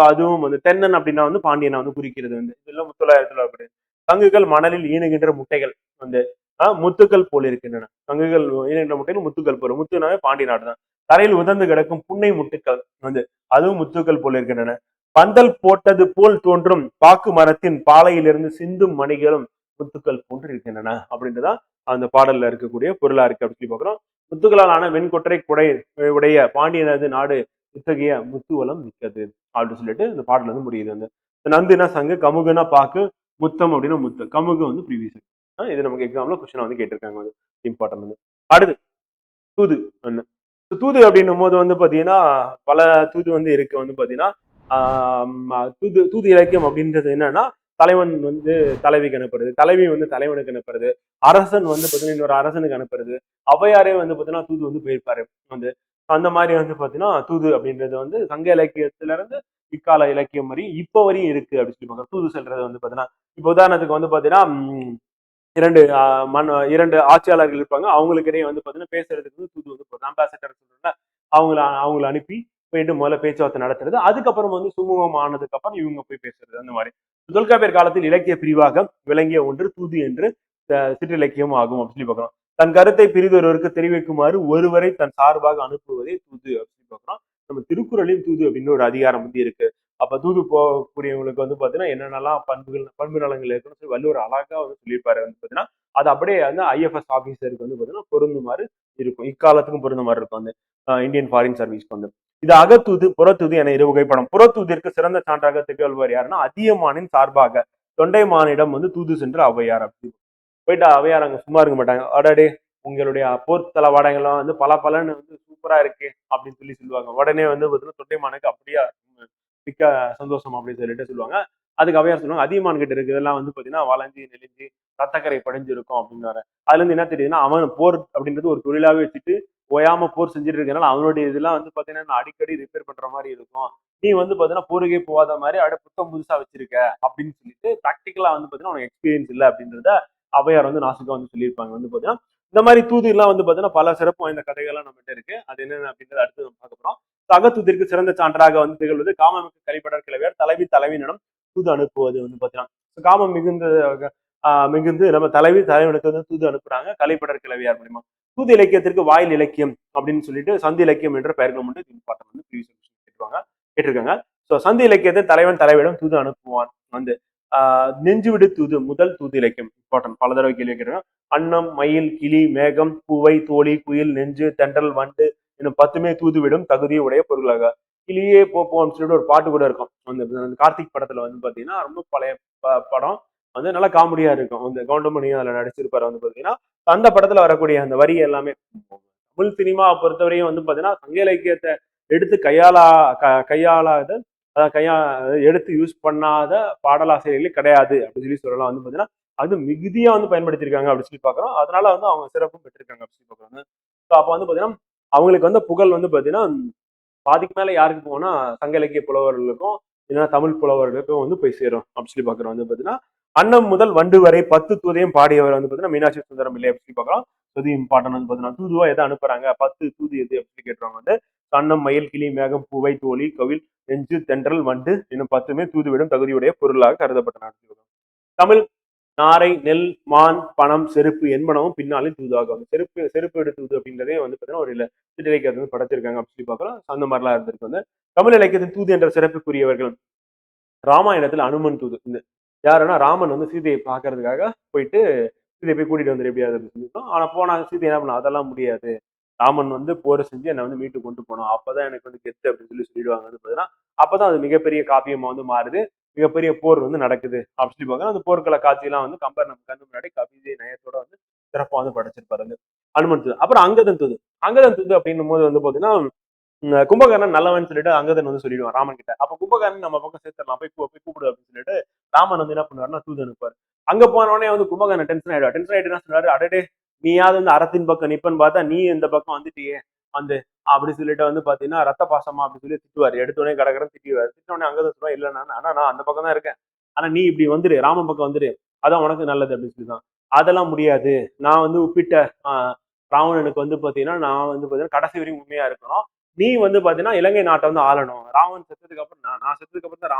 அதுவும் வந்து தென்னன் அப்படின்னா வந்து பாண்டியனை வந்து குறிக்கிறது. வந்து இதெல்லாம் 900 தங்குகள் மணலில் ஈணுகின்ற முட்டைகள் வந்து முத்துக்கள் போல் இருக்கின்றன. தங்குகள் ஈணுகின்ற முட்டைகள் முத்துக்கள் போல. முத்துனாவே பாண்டிய நாடு தான். தரையில் உதர்ந்து கிடக்கும் புன்னை முட்டுக்கள் வந்து அதுவும் முத்துக்கள் போல் இருக்கின்றன. பந்தல் போட்டது போல் தோன்றும் பாக்கு மரத்தின் பாலையிலிருந்து சிந்தும் மணிகளும் முத்துக்கள் போன்று இருக்கின்றன அப்படின்றதான் அந்த பாடல்ல இருக்கக்கூடிய பொருளா இருக்கு அப்படின்னு சொல்லி பாக்குறோம். முத்துக்களாலான வெண்கொற்றை குடை உடைய பாண்டியனது நாடு இத்தகைய முத்துவலம் மிக்கது அப்படின்னு சொல்லிட்டு இந்த பாடல் வந்து முடியுது. வந்து நந்துனா சங்கு, கமுகுனா பாக்கு, முத்தம் அப்படின்னா முத்து, கமுகு வந்து ப்ரீவியஸ். இது நமக்கு எக்ஸாம்ல கொஸ்டின் வந்து கேட்டிருக்காங்க. வந்து இம்பார்ட்டன் வந்து. அடுத்து தூது. தூது அப்படின்னும் போது வந்து பாத்தீங்கன்னா பல தூது வந்து இருக்கு. வந்து பாத்தீங்கன்னா தூது இலக்கியம் அப்படின்றது என்னன்னா தலைவன் வந்து தலைவிக்கு அனுப்புறது, தலைவி வந்து தலைவனுக்கு அனுப்புறது, அரசன் வந்து பாத்தீங்கன்னா இன்னொரு அரசனுக்கு அனுப்புறது, ஔவையாரே வந்து பாத்தீங்கன்னா தூது வந்து போயிருப்பாரு. வந்து அந்த மாதிரி வந்து பாத்தீங்கன்னா தூது அப்படின்றது வந்து சங்க இலக்கியத்துல இருந்து இக்கால இலக்கியம் வரையும் இப்ப வரையும் இருக்கு அப்படின்னு சொல்லி தூது செல்றது வந்து பாத்தீங்கன்னா இப்ப உதாரணத்துக்கு வந்து பாத்தீங்கன்னா இரண்டு ஆட்சியாளர்கள் இருப்பாங்க. அவங்களுக்கு இடையே வந்து பாத்தீங்கன்னா பேசுறதுக்கு வந்து தூது வந்து அம்பாசிடர் சொல்றாங்க. அவங்களை அனுப்பி போயிட்டு முதல்ல பேச்சுவார்த்தை நடத்துறது. அதுக்கப்புறம் வந்து சுமூகம் ஆனதுக்கு அப்புறம் இவங்க போய் பேசுறது. அந்த மாதிரி தொல்காப்பியர் காலத்தில் இலக்கிய பிரிவாக விளங்கிய ஒன்று தூது என்று சிற்றிலக்கியம் ஆகும் அப்படின்னு சொல்லி பார்க்கிறோம். தன் கருத்தை பிரிதொருவருக்கு தெரிவிக்குமாறு ஒருவரை தன் சார்பாக அனுப்புவதே தூது அப்படின்னு பார்க்கிறோம். நம்ம திருக்குறளின் தூது அப்படின்னு ஒரு அதிகாரம் வந்து இருக்கு. அப்ப தூது போகக்கூடியவங்களுக்கு வந்து பாத்தீங்கன்னா என்னென்னலாம் பண்பு நலங்கள் இருக்குன்னு சொல்லி வள்ளுவர் அழகா வந்து சொல்லியிருப்பாரு. வந்து பாத்தீங்கன்னா அது அப்படியே வந்து ஐஎஃப்எஸ் ஆபீசருக்கு வந்து பாத்தீங்கன்னா பொருந்துமாறு இருக்கும். இக்காலத்துக்கும் பொருந்துமாறு இருக்கும். வந்து இந்தியன் ஃபாரின் சர்வீஸ்க்கு வந்து இது அகத்தூது புறத்தூது என இரு வகைப்படும். புறத்தூதிற்கு சிறந்த சான்றாக திகழ்வர் யாருன்னா அதியமானின் சார்பாக தொண்டைமானிடம் வந்து தூது சென்று ஔவையார் அப்படி போயிட்டு ஔவையார் அங்க சும்மா இருக்க மாட்டாங்க. அடடே உங்களுடைய போர் தளவாடங்கள்லாம் வந்து பலன்னு வந்து சூப்பரா இருக்கு அப்படின்னு சொல்லி சொல்லுவாங்க. உடனே வந்து பாத்தீங்கன்னா தொண்டைமானுக்கு அப்படியே மிக்க சந்தோஷம் அப்படின்னு சொல்லிட்டு சொல்லுவாங்க. அதுக்கு ஔவையார் சொல்லுவாங்க அதியமான் கிட்ட இருக்கிறதெல்லாம் வந்து பாத்தீங்கன்னா வளைஞ்சி நெளிஞ்சு ரத்தக்கரை படிஞ்சிருக்கும் அப்படின்னு. அதுல இருந்து என்ன தெரியுதுன்னா அவன் போர் அப்படின்றது ஒரு தொழிலாவே வச்சுட்டு ஓயாம போர் செஞ்சுட்டு இருக்கனால அவனுடைய இதெல்லாம் வந்து பாத்தீங்கன்னா அடிக்கடி ரிப்பேர் பண்ற மாதிரி இருக்கும். நீ வந்து பாத்தீங்கன்னா போருக்கே போகாத மாதிரி அப்படியே புத்தம் புதுசா வச்சிருக்க அப்படின்னு சொல்லிட்டு ப்ராக்டிக்கலா வந்து பாத்தீங்கன்னா உனக்கு எக்ஸ்பீரியன்ஸ் இல்லை அப்படின்றத ஔவையார் வந்து நாசுக்கா வந்து சொல்லியிருப்பாங்க. வந்து பாத்தீங்கன்னா இந்த மாதிரி தூது எல்லாம் வந்து பாத்தீங்கன்னா பல சிறப்பு வாய்ந்த கதைகள்லாம் நம்மகிட்ட இருக்கு. அது என்னென்ன அப்படின்றத அடுத்து நம்ம பார்க்க போறோம். அகத்தூதிற்கு சிறந்த சான்றாக வந்து திகழ்வது காமமிக்கு கலிப்படர் கிழவியார் தலைவியிடம் தூது அனுப்புவது வந்து பாத்தீங்கன்னா காமம் மிகுந்து நம்ம தலைவனுக்கு வந்து தூது அனுப்புறாங்க கலிப்படர் கிழவியார் மூலியமா. தூது இலக்கியத்திற்கு வாயில் இலக்கியம் அப்படின்னு சொல்லிட்டு சந்தி இலக்கியம் என்ற பெயர்கள் மட்டும் பாட்டம் வந்து கேட்டிருக்காங்க. ஸோ சந்தி இலக்கியத்தை தலைவன் தலைவியிடம் தூது அனுப்புவான். வந்து நெஞ்சுவிடு தூது முதல் தூது இலக்கியம் இம்பார்ட்டன்ட், பல தடவை கேள்வி கேட்கிறேன். அன்னம், மயில், கிளி, மேகம், பூவை, தோழி, குயில், நெஞ்சு, தென்றல், வண்டு இன்னும் 10மே தூதுவிடும் தகுதியை உடைய பொருளாக. கிளியே போப்போம்னு சொல்லிட்டு ஒரு பாட்டு கூட இருக்கும் அந்த கார்த்திக் படத்துல வந்து பாத்தீங்கன்னா, ரொம்ப பழைய படம் வந்து நல்லா காமெடியா இருக்கும். அந்த கவுண்டமணியும் அதுல நடிச்சிருப்பாரு வந்து பாத்தீங்கன்னா. அந்த படத்துல வரக்கூடிய அந்த வரி எல்லாமே தமிழ் சினிமா பொறுத்தவரையும் வந்து பாத்தீங்கன்னா சங்க இலக்கியத்தை எடுத்து கையாளாத எடுத்து யூஸ் பண்ணாத பாடலாசிரியர்களே கிடையாது அப்படின்னு சொல்லி சொல்லலாம். வந்து பாத்தீங்கன்னா அது மிகுதியா வந்து பயன்படுத்தியிருக்காங்க அப்படின்னு சொல்லி பாக்குறோம். அதனால வந்து அவங்க சிறப்பும் பெற்றிருக்காங்க அப்படின்னு சொல்லி பாக்குறாங்க. அப்ப வந்து பாத்தீங்கன்னா அவங்களுக்கு வந்து புகழ் வந்து பாத்தீங்கன்னா பாதிக்கு மேல யாருக்கு போனா சங்க இலக்கிய புலவர்களுக்கும் இல்லைன்னா தமிழ் புலவர்களுக்கும் வந்து போய் சேரும் அப்படின்னு சொல்லி பாக்குறோம். வந்து பாத்தீங்கன்னா அன்னம் முதல் வண்டு வரை 10 தூதையும் பாடியவர் வந்து பாத்தீங்கன்னா மீனாட்சி சுந்தரம் இல்லை அப்படின்னு சொல்லி பாக்குறோம். தூது இம்பார்ட்டன் வந்து பாத்தீங்கன்னா தூதுவா எதை அனுப்புறாங்க 10 தூது எது அப்படின்னு கேட்டுருவாங்க. வந்து அன்னம், மயில், கிளி, மேகம், பூவை, தோழி, கவில், நெஞ்சு, தென்றல், வண்டு இன்னும் 10மே தூதுவிடும் தகுதியுடைய பொருளாக கருதப்பட்டன. தமிழ் நாரை, நெல், மான், பணம், செருப்பு என்பனவும் பின்னாளில் தூதாகும். செருப்பு எடு தூது அப்படின்றதே வந்து பாத்தீங்கன்னா ஒரு சிற்றிலக்கியத்தை வந்து படைச்சிருக்காங்க அப்படின்னு சொல்லி பாக்குறோம். அந்த மாதிரிலாம் இருந்திருக்கு. வந்து தமிழ் இலக்கியத்தின் தூது என்ற சிறப்புக்குரியவர்கள் ராமாயணத்துல அனுமன் தூது. இந்த யாருன்னா ராமன் வந்து சீதையை பாக்குறதுக்காக போயிட்டு சீதையை போய் கூட்டிட்டு வந்துரு எப்படியாவது அப்படின்னு சொல்லியிருக்கோம். ஆனா போனா சீதை என்ன பண்ணா, அதெல்லாம் முடியாது, ராமன் வந்து போரை செஞ்சு என்னை வந்து மீட்டு கொண்டு போனோம், அப்பதான் எனக்கு வந்து கெத்து அப்படின்னு சொல்லிடுவாங்க. வந்து பாத்தீங்கன்னா அப்பதான் அது மிகப்பெரிய காப்பியமா வந்து மாறுது, மிகப்பெரிய போர் வந்து நடக்குது அப்படின்னு சொல்லி பாக்க அந்த போர்க்கள காட்சியெல்லாம் வந்து கம்பர் நம்ம கண்ணு முன்னாடி கவிதை நயத்தோட வந்து சிறப்பா வந்து படைச்சிருப்பாரு வந்து அனுமன் தூது. அப்புறம் அங்கதன் தூது. அங்கதன் தூது அப்படின்னும் போது வந்து பாத்தீங்கன்னா கும்பகர்ணன் நல்லவன் சொல்லிட்டு அங்கதன் வந்து சொல்லிடுவான் ராமன் கிட்ட. அப்ப கும்பகர்ணன் நம்ம பக்கம் சேர்த்துடலாம், போய் கூப்பிடு அப்படின்னு சொல்லிட்டு ராமன் வந்து என்ன பண்ணுவாருன்னா தூது அனுப்புவார். அங்க போனோடனே வந்து கும்பகர்ணன் டென்ஷன் ஆயிடுவா. டென்ஷன் ஆயிட்டு என்ன சொன்னாரு, அடடே நீயாவது வந்து அறத்தின் பக்கம் நிப்பன்னு பார்த்தா நீ இந்த பக்கம் வந்துட்டியே வந்து அப்படி சொல்லிட்டு வந்து பாத்தீங்கன்னா ரத்த பாசமா அப்படின்னு சொல்லி திட்டுவாரு. எடுத்தோடனே கடற்கரை திட்டுவாரு. திட்டோடனே அங்கதான் சொல்லுவா, இல்ல நான் அந்த பக்கம் தான் இருக்கேன், ஆனா நீ இப்படி வந்துரு, ராமன் பக்கம் வந்துரு, அதான் உனக்கு நல்லது அப்படின்னு சொல்லிதான். அதெல்லாம் முடியாது, நான் வந்து உப்பிட்ட ராவணனுக்கு வந்து பாத்தீங்கன்னா நான் வந்து பாத்தீங்கன்னா கடைசி வரையும் உண்மையா இருக்கணும், நீ வந்து பாத்தீங்கன்னா இலங்கை நாட்டை வந்து ஆளணும், ராவன் செத்ததுக்கு அப்புறம் நான் செத்ததுக்கு அப்புறம் தான்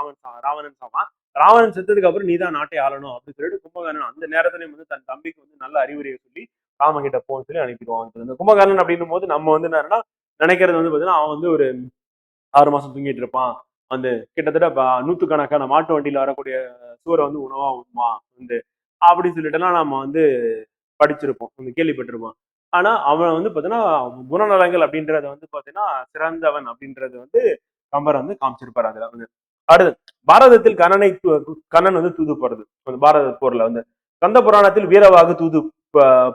ராவணன் சாவான், ராவணன் செத்ததுக்கு அப்புறம் நீ தான் நாட்டை ஆளணும் அப்படின்னு சொல்லிட்டு கும்பகர்ணன் அந்த நேரத்திலையும் வந்து தன் தம்பிக்கு வந்து நல்ல அறிவுரையை சொல்லி ராமன் கிட்ட போன்னு சொல்லி அனுப்பிடுவான். இந்த கும்பகர்ணன் அப்படின்னும் போது நம்ம வந்து என்னன்னா நினைக்கிறது வந்து பாத்தீங்கன்னா அவன் வந்து ஒரு 6 மாசம் தூங்கிட்டு இருப்பான், வந்து கிட்டத்தட்ட நூத்துக்கணக்கான மாட்டு வண்டியில வரக்கூடிய சூரை வந்து உணவா உண்மா வந்து அப்படின்னு சொல்லிட்டு எல்லாம் நம்ம வந்து படிச்சிருப்போம், வந்து கேள்விப்பட்டிருப்போம். ஆனா அவன் வந்து பாத்தீங்கன்னா குணநலங்கள் அப்படின்றத வந்து பாத்தீங்கன்னா சிறந்தவன் அப்படின்றது வந்து கம்பர் வந்து காமிச்சிருப்பாரு அதுல வந்து. அடுத்து பாரதத்தில் கண்ணன் வந்து தூது போறது. அந்த பாரத போர்ல வந்து கந்த புராணத்தில் வீரவாகு தூது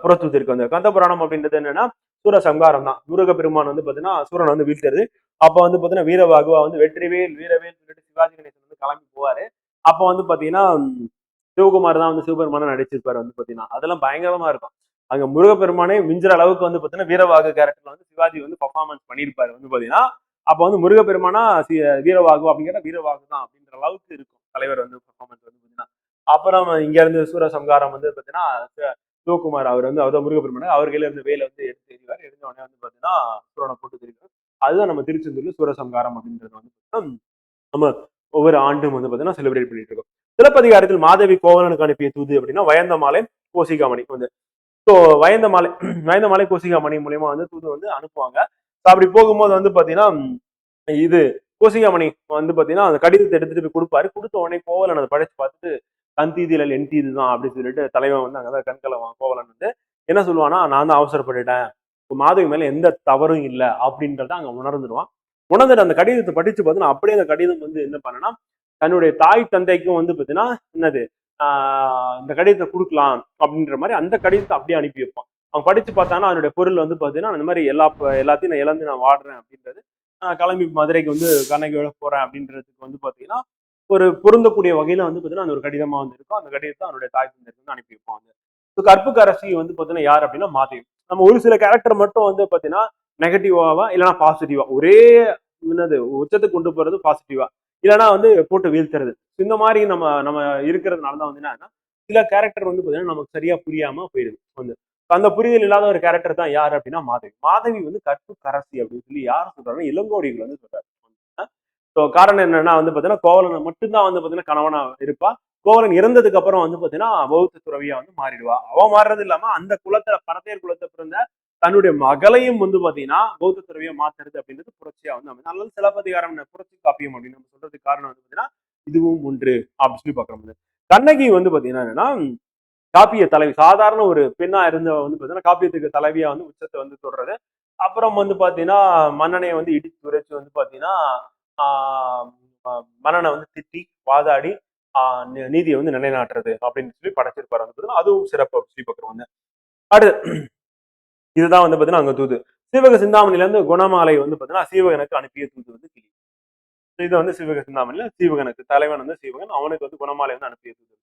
புறத்தூது இருக்கு. வந்து கந்த புராணம் அப்படின்றது என்னன்னா சூர சங்காரம் தான். முருக பெருமான் வந்து பாத்தீங்கன்னா சூரன் வந்து வீழ்த்துறது. அப்ப வந்து பாத்தீங்கன்னா வீரவாகுவா வந்து வெற்றிவேல் வீரவேல் சொல்லிட்டு சிவாஜி கணேசன் வந்து கிளம்பி போவாரு. அப்ப வந்து பாத்தீங்கன்னா சிவகுமார் தான் வந்து சிவபெருமான நடிச்சிருப்பாரு. வந்து பாத்தீங்கன்னா அதெல்லாம் பயங்கரமா இருக்கும். அங்க முருகப்பெருமானே மிஞ்சுற அளவுக்கு வந்து பாத்தீங்கன்னா வீரவாகு கேரக்டர்ல வந்து சிவாஜி வந்து பர்ஃபார்மன்ஸ் பண்ணியிருப்பாரு. வந்து பாத்தீங்கன்னா அப்ப வந்து முருகப்பெருமானா வீரவாகு அப்படிங்கிற வீரவாகு தான் அப்படின்ற அளவுக்கு இருக்கும் தலைவர் வந்து பர்ஃபார்மன்ஸ் வந்து பாத்தீங்கன்னா. அப்புறம் இங்க இருந்து சூரசம்காரம் வந்து பாத்தீங்கன்னா சிவகுமார் அவர் வந்து அவர் முருகப்பெருமான அவர் கையில இருந்து வேலை வந்து எடுத்து எறிவார். எடுத்த உடனே வந்து பாத்தீங்கன்னா சூரனை போட்டு தெரியும். அதுதான் நம்ம திருச்செந்தூர்ல சூரசம்காரம் அப்படின்றது வந்து நம்ம ஒவ்வொரு ஆண்டும் வந்து பாத்தீங்கன்னா செலிப்ரேட் பண்ணிட்டு இருக்கோம். சிலப்பதிகாரத்தில் மாதவி கோவலனுக்கு அனுப்பிய தூது அப்படின்னா வயந்தமாலை கோசிகாமணி வந்து ஸோ வயந்தமாலை கோசிகாமணி மூலியமா வந்து தூது வந்து அனுப்புவாங்க. அப்படி போகும்போது வந்து பாத்தீங்கன்னா இது கோசிகாமணி வந்து பாத்தீங்கன்னா அந்த கடிதத்தை எடுத்துட்டு போய் கொடுப்பாரு. கொடுத்த உடனே கோவலன் அதை படிச்சு பார்த்துட்டு தன் தீதியில் என் தீது தான் அப்படின்னு சொல்லிட்டு தலைவன் வந்து அங்கதான் கண்கலவான். கோவலன் வந்து என்ன சொல்லுவானா, நான் தான் அவசரப்பட்டுட்டேன், மாதவி மேல எந்த தவறும் இல்லை அப்படின்றத அங்க உணர்ந்துடுவான். உணர்ந்துட்டு அந்த கடிதத்தை படிச்சு பார்த்தீங்கன்னா அப்படியே அந்த கடிதம் வந்து என்ன பண்ணனா தன்னுடைய தாய் தந்தைக்கும் வந்து பாத்தீங்கன்னா என்னது இந்த கடிதத்தை கொடுக்கலாம் அப்படின்ற மாதிரி அந்த கடிதத்தை அப்படியே அனுப்பி வைப்பான். அவன் படிச்சு பார்த்தானா அதனுடைய பொருள் வந்து பாத்தீங்கன்னா அந்த மாதிரி எல்லாத்தையும் நான் இழந்து நான் வாடுறேன் அப்படின்றது, கிளம்பி மதுரைக்கு வந்து கண்ணகியோட போறேன் அப்படின்றதுக்கு வந்து பாத்தீங்கன்னா ஒரு பொருந்தக்கூடிய வகையில வந்து பாத்தீங்கன்னா அந்த ஒரு கடிதமா வந்து இருக்கும். அந்த கடிதத்தை அவனுடைய தாய் தந்தைக்கு வந்து அனுப்பி வைப்பாங்க. கற்புக்கு அரசி வந்து பாத்தீங்கன்னா யார் அப்படின்னா மாதவி. நம்ம ஒரு சில கேரக்டர் மட்டும் வந்து பாத்தீங்கன்னா நெகட்டிவாவா இல்லைன்னா பாசிட்டிவா ஒரே என்னது உச்சத்துக்கு கொண்டு போறது பாசிட்டிவா இல்லைன்னா வந்து போட்டு வீழ்த்துறது, இந்த மாதிரி நம்ம நம்ம இருக்கிறதுனால தான் வந்து என்னன்னா சில கேரக்டர் வந்து பாத்தீங்கன்னா நமக்கு சரியா புரியாம போயிடுது. வந்து அந்த புரிதல் இல்லாத ஒரு கேரக்டர் தான் யாரு அப்படின்னா மாதவி. மாதவி வந்து கற்புக்கரசி அப்படின்னு சொல்லி யார் சொல்றாங்கன்னா இளங்கோடிகள் வந்து சொல்றாரு. ஸோ காரணம் என்னன்னா வந்து பாத்தீங்கன்னா கோவலனை மட்டும்தான் வந்து பாத்தீங்கன்னா கணவனா இருப்பா. கோவலன் இறந்ததுக்கு அப்புறம் வந்து பாத்தீங்கன்னா பௌத்த துறவியா வந்து மாறிடுவா. அவ மாறுறது இல்லாம அந்த குலத்துல பரதேர் குலத்தை பிறந்த தன்னுடைய மகளையும் வந்து பாத்தீங்கன்னா பௌத்த துறவியா மாத்துறது அப்படின்றது புரட்சியா வந்து அமைது. அதனால சிலப்பதிகாரம் புரட்சி காப்பியம் அப்படின்னு நம்ம சொல்றதுக்கு காரணம் வந்து பாத்தீங்கன்னா இதுவும் ஒன்று அப்படின்னு சொல்லி பாக்குறோம். கண்ணகி வந்து பாத்தீங்கன்னா என்னன்னா காப்பிய தலைவி, சாதாரண ஒரு பெண்ணா இருந்த வந்து பாத்தீங்கன்னா காப்பியத்துக்கு தலைவியா வந்து உச்சத்தை வந்து தொடர்றது. அப்புறம் வந்து பாத்தீங்கன்னா மன்னனை வந்து இடித்து உரைச்சு வந்து பாத்தீங்கன்னா ஆஹ் மன்னனை வந்து திட்டி வாதாடி நீதியை வந்து நிலைநாட்டுறது அப்படின்னு சொல்லி படைச்சிருப்பாரு வந்து பாத்தீங்கன்னா அதுவும் சிறப்பு சொல்லி பார்க்குறோம் வந்து. அடுத்து இதுதான் வந்து பாத்தீங்கன்னா அங்க தூது. சீவக சிந்தாமணில இருந்து குணமாலை வந்து பாத்தீங்கன்னா சீவகனுக்கு அனுப்பிய தூது வந்து கிளி. இது வந்து சீவக சிந்தாமணில சீவகனுக்கு தலைவன் வந்து சீவகன், அவனுக்கு வந்து குணமாலை வந்து அனுப்பிய தூது.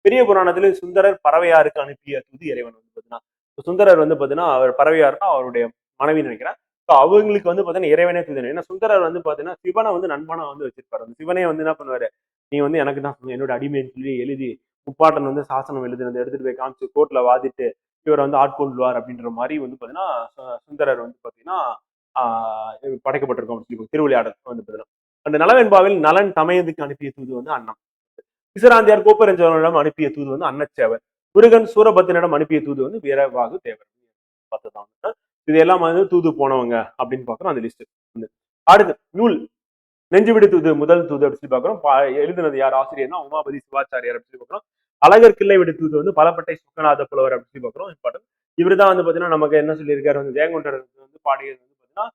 பெரிய புராணத்துல சுந்தரர் பறவையாருக்கு அனுப்பிய தூது இறைவன் வந்து பாத்தீங்கன்னா சுந்தரர் வந்து பாத்தீங்கன்னா அவர் பறவையாருன்னா அவருடைய மனைவி நினைக்கிறேன். அவங்களுக்கு வந்து பாத்தீங்கன்னா இறைவனே தூது. ஏன்னா சுந்தரர் வந்து பாத்தீங்கன்னா சிவனை வந்து நண்பனா வந்து வச்சிருப்பாரு. அந்த சிவனே வந்து என்ன பண்ணுவாரு, நீ வந்து எனக்கு தான் என்னோட அடிமைன்னு சொல்லி எழுதி முப்பாட்டன் வந்து சாசனம் எழுதுனது எடுத்துட்டு போய் காமிச்சு கோர்ட்ல வாதிட்டு இவர் வந்து ஆட்கொள்வார் அப்படின்ற மாதிரி வந்து பாத்தீங்கன்னா சுந்தரர் வந்து பாத்தீங்கன்னா படைக்கப்பட்டிருக்கோம் அப்படின்னு சொல்லி திருவிளையாடல் வந்து பாத்தீங்கன்னா அந்த நலவெண்பாவில் நலன் தமையதுக்கு அனுப்பிய தூது வந்து அண்ணன். பிசிராந்தியார் கோப்பரஞ்சோழனிடம் அனுப்பிய தூது வந்து அன்னச்சேவர். முருகன் சூரபத்தினிடம் அனுப்பிய தூது வந்து வீரவாகு தேவர். பார்த்துதான் இது எல்லாம் வந்து தூது போனவங்க அப்படின்னு பாக்குறோம் அந்த லிஸ்ட் வந்து. அடுத்து நூல் நெஞ்சுவிடு தூது முதல் தூது அப்படின்னு சொல்லி பாக்குறோம். எழுதுனது யார் ஆசிரியர்னா உமாபதி சிவாச்சாரியார் அப்படின்னு சொல்லி பாக்குறோம். அழகர் கிள்ளை விடு தூது வந்து பலப்பட்டை சுக்கநாத புலவர் அப்படின்னு சொல்லி பாக்குறோம். இம்பார்ட்டன். இவர் தான் வந்து பாத்தீங்கன்னா நமக்கு என்ன சொல்லியிருக்காரு வந்து ஜெயங்கொண்டர் வந்து பாடியது வந்து பாத்தீங்கன்னா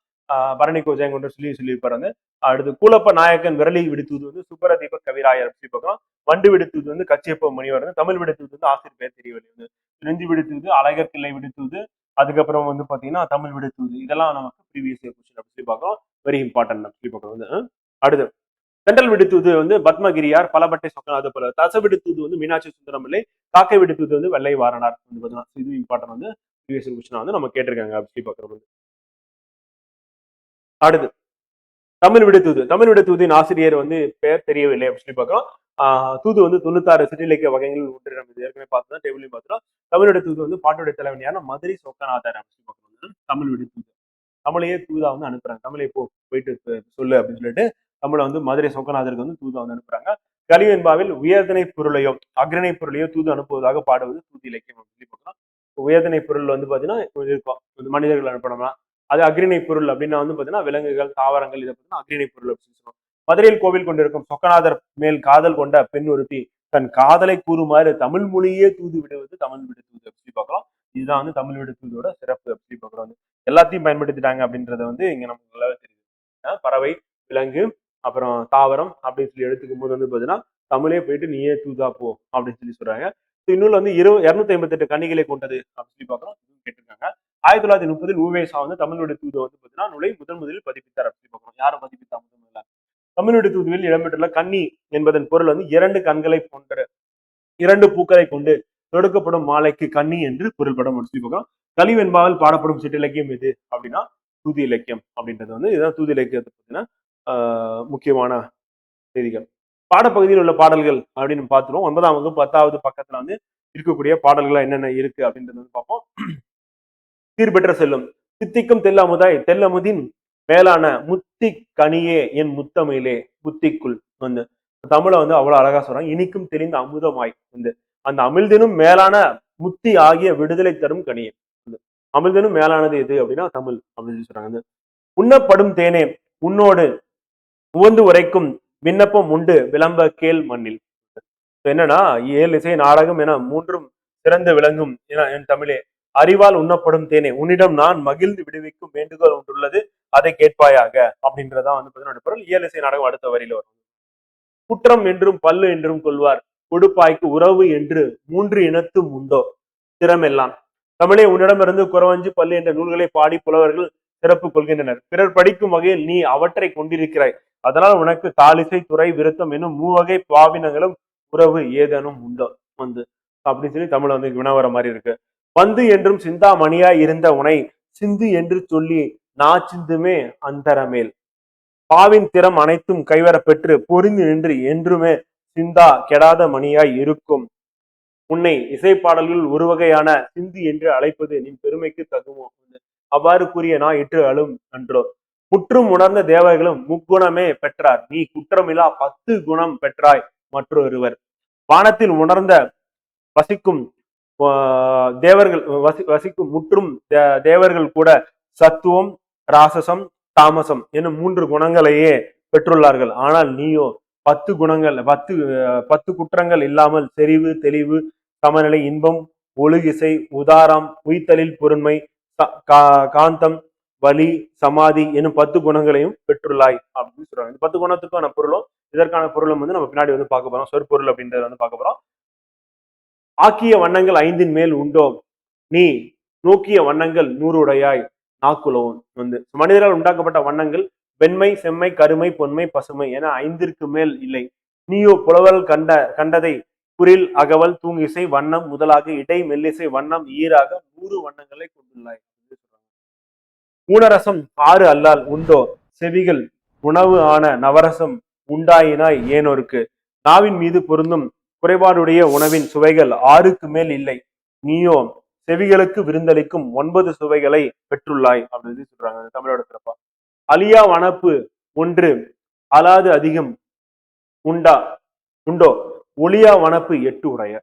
பரணிக்கோ ஜெயங்கொண்டர் சொல்லியிருப்பாரு வந்து. அடுத்து கூலப்ப நாயக்கன் விரலி விடுத்தது வந்து சுப்பரதீப கவிராயர் அப்படின்னு பார்க்கலாம். வண்டு விடுத்தது வந்து கச்சியப்ப முனிவர், தமிழ் விடுத்தது வந்து ஆசிரியர் பேர் தெரியவில்லை வந்து. நெஞ்சு விடுத்தது அழகர் கிள்ளை விடுத்தது, அதுக்கப்புறம் வந்து பாத்தீங்கன்னா தமிழ் விடுத்தது. இதெல்லாம் நமக்கு ப்ரீவியஸ் இயர் கொஸ்டின் அப்படி சொல்லி பார்க்கலாம். வெரி இம்பார்ட்டன்ட் சொல்லி பார்க்கலாம் வந்து. அடுத்து சென்ட்ரல் விடுத்தது வந்து பத்மகிரியார் பலபட்டை சொக்கநாத போல. தச விடுத்தது வந்து மீனாட்சி சுந்தரம் பிள்ளை. காக்கை விடுத்தது வந்து வெள்ளை வாரணார் வந்து பாத்தீங்கன்னா இது இம்பார்ட்டன் வந்து ப்ரீவியஸ் இயர் கொஸ்டின் வந்து நம்ம கேட்டிருக்காங்க அப்படி பார்க்கிறோம் வந்து. அடுத்து தமிழ் விடுத்தூது. தமிழ் விடுத்தூதின் ஆசிரியர் வந்து பெயர் தெரியவில்லை அப்படின்னு சொல்லி பார்க்கிறோம். தூது வந்து 96 சிற்றிலக்கிய வகைகள் ஒன்று நம்ம ஏற்கனவே பார்த்துதான் டேபிளையும் பார்த்துட்டோம். தமிழ் விடுத்தூது வந்து பாட்டுடைய தலைவன் யாருன்னா மதுரை சொக்கநாதர் அப்படின்னு பார்க்கிறோம். தமிழ் விடுத்தூது தமிழையே தூதா வந்து அனுப்புறாங்க. தமிழை போயிட்டு சொல்லு அப்படின்னு சொல்லிட்டு தமிழை வந்து மதுரை சொக்கநாதருக்கு வந்து தூதா வந்து அனுப்புறாங்க. கலிவெண்பாவில் உயர்தனை பொருளையோ அக்ரணை பொருளையோ தூது அனுப்புவதாக பாடுவது தூது இலக்கியம் அப்படின்னு சொல்லி பார்க்கலாம். உயர்தனை பொருள் வந்து பாத்தீங்கன்னா இருக்கும் மனிதர்கள் அனுப்பணும்னா அது அக்ரிணை பொருள் அப்படின்னா வந்து பாத்தீங்கன்னா விலங்குகள் தாவரங்கள் இதை பார்த்தீங்கன்னா அக்ரிணை பொருள் அப்படின்னு சொல்லுவோம். மதுரையில் கோவில் கொண்டிருக்கும் சொக்கநாதர் மேல் காதல் கொண்ட பெண் ஒருத்தி தன் காதலை கூறுமாறு தமிழ் மொழியே தூது விடுவது தமிழ் விடு தூது அப்படி பார்க்கலாம். இதுதான் வந்து தமிழ் விடு தூதோட சிறப்பு அப்படி பார்க்குறோம். எல்லாத்தையும் பயன்படுத்திட்டாங்க அப்படின்றத வந்து இங்க நமக்கு நல்லாவே தெரியுது. பறவை, விலங்கு, அப்புறம் தாவரம் அப்படின்னு சொல்லி எடுத்துக்கும் போது வந்து பாத்தீங்கன்னா தமிழே போயிட்டு நீயே தூதா போ அப்படின்னு சொல்லி சொல்றாங்க. இந்நூல் வந்து 258 கன்னிகளை கொண்டது அப்படின்னு சொல்லி பார்க்கிறோம். கேட்டிருக்காங்க. 1930 ஊவேசா வந்து தமிழோட தூது வந்து பாத்தீங்கன்னா நூலை முதலில் பதிப்பித்தார் அப்படின்னு பார்க்கிறோம். யாரும் பதிப்பித்தா முதல்ல தமிழோட தூதுவில் இடம்பெற்றுள்ள கன்னி என்பதன் பொருள் வந்து 2 கண்களை போன்ற 2 பூக்களை கொண்டு தொடுக்கப்படும் மாலைக்கு கன்னி என்று பொருள்படும் சொல்லி பார்க்கிறோம். கலிவெண்பாவில் பாடப்படும் சிற்றிலக்கியம் எது அப்படின்னா தூது இலக்கியம் அப்படின்றது வந்து இதுதான் தூது இலக்கியத்தை பத்தின முக்கியமான செய்திகள். பாடப்பகுதியில் உள்ள பாடல்கள் அப்படின்னு பார்த்துருவோம். 9ஆம் வகுப்பு 10வது பக்கத்துல வந்து இருக்கக்கூடிய பாடல்கள் என்னென்ன இருக்கு அப்படின்றது வந்து பார்ப்போம். சீர்பெற்ற செல்லும் சித்திக்கும் தெல்லமுதாய் தெல்லமுதின் மேலான முத்தி கனியே என் முத்தமிழே புத்திக்குள் வந்து தமிழை வந்து அவ்வளவு அழகா சொல்றாங்க. இனிக்கும் தெரிந்த அமுதமாய் வந்து அந்த அமிழ்தினும் மேலான முத்தி ஆகிய விடுதலை தரும் கனியே. அமிழ்தினும் மேலானது எது அப்படின்னா தமிழ் அப்படின்னு சொல்றாங்க. உண்ணப்படும் தேனே உன்னோடு உவந்து உரைக்கும் விண்ணப்பம் உண்டு விளம்ப கேள் மண்ணில். என்னன்னா 7 இசை நாடகம் என 3ம் சிறந்து விளங்கும் என் தமிழே அறிவால் உண்ணப்படும் தேனே உன்னிடம் நான் மகிழ்ந்து விடுவிக்கும் வேண்டுகோள் ஒன்றுள்ளது அதை கேட்பாயாக அப்படின்றதான் வந்து பொருள். 7 இசை நாடகம் அடுத்த வரியில வரும். குற்றம் என்றும் பல்லு என்றும் கொள்வார் கொடுப்பாய்க்கு உறவு என்று 3 இனத்தும் உண்டோ திறமெல்லாம் தமிழே உன்னிடமிருந்து குறவஞ்சு பல்லு என்ற நூல்களை பாடி புலவர்கள் சிறப்பு கொள்கின்றனர். பிறர் படிக்கும் வகையில் நீ அவற்றை கொண்டிருக்கிறாய். அதனால் உனக்கு தாலிசை துறை விருத்தம் என்னும் 3 வகை பாவினங்களும் உறவு ஏதேனும் உண்டோ வந்து அப்படின்னு சொல்லி தமிழ் வந்து வினவர மாதிரி இருக்கு. வந்து என்றும் சிந்தாமணியாய் இருந்த உனை சிந்து என்று சொல்லி நாச்சிந்துமே அந்தரமேல் பாவின் திறம் அனைத்தும் கைவர பெற்று பொறிந்து நின்று என்றுமே சிந்தா கெடாத மணியாய் இருக்கும் உன்னை இசைப்பாடல்கள் ஒரு வகையான சிந்து என்று அழைப்பது நீ பெருமைக்கு தகுமோ அவ்வாறு கூறிய நான் இற்று அழும் நன்றோ. முற்றும் உணர்ந்த தேவர்களும் முக்குணமே பெற்றார் நீ குற்றமில்லா 10 குணம் பெற்றாய் மற்றொருவர். வானத்தில் உணர்ந்த வசிக்கும் தேவர்கள் வசிக்கும் முற்றும் தேவர்கள் கூட சத்துவம் ராசசம் தாமசம் என்னும் 3 குணங்களையே பெற்றுள்ளார்கள். ஆனால் நீயோ 10 குணங்கள் 10 குற்றங்கள் இல்லாமல் செறிவு தெளிவு சமநிலை இன்பம் ஒழுகிசை உதாரம் உய்த்தலில் பொருண்மை காந்தம் வலி சமாதி எனும் 10 குணங்களையும் பெற்றுள்ளாய் அப்படின்னு சொல்றாங்க. இந்த 10 குணத்துக்கான பொருளும் இதற்கான பொருளும் வந்து நம்ம பின்னாடி வந்து பார்க்க போறோம். சொற்பொருள் அப்படின்றத வந்து பார்க்க போறோம். ஆக்கிய வண்ணங்கள் 5 மேல் உண்டோ நீ நோக்கிய வண்ணங்கள் 100 உடையாய் நாக்குலோன் வந்து மனிதரால் உண்டாக்கப்பட்ட வண்ணங்கள் வெண்மை செம்மை கருமை பொன்மை பசுமை என 5ற்கு மேல் இல்லை. நீயோ புலவர்கள் கண்டதை குரில் அகவல் தூங்கிசை வண்ணம் முதலாக இடை மெல்லிசை வண்ணம் ஈராக 100 வண்ணங்களை கொண்டுள்ளாய். ஊனரசம் 6 அல்லால் உண்டோ செவிகள் உணவு ஆன நவரசம் உண்டாயினாய் ஏனோருக்கு நாவின் மீது பொருந்தும் குறைபாடுடைய உணவின் சுவைகள் 6க்கு மேல் இல்லை. நீயோ செவிகளுக்கு விருந்தளிக்கும் 9 சுவைகளை பெற்றுள்ளாய் அப்படின்னு சொல்றாங்க தமிழோட சிறப்பா. அழியா வனப்பு ஒன்று அலாது அதிகம் உண்டோ ஒளியா வனப்பு 8 உடைய.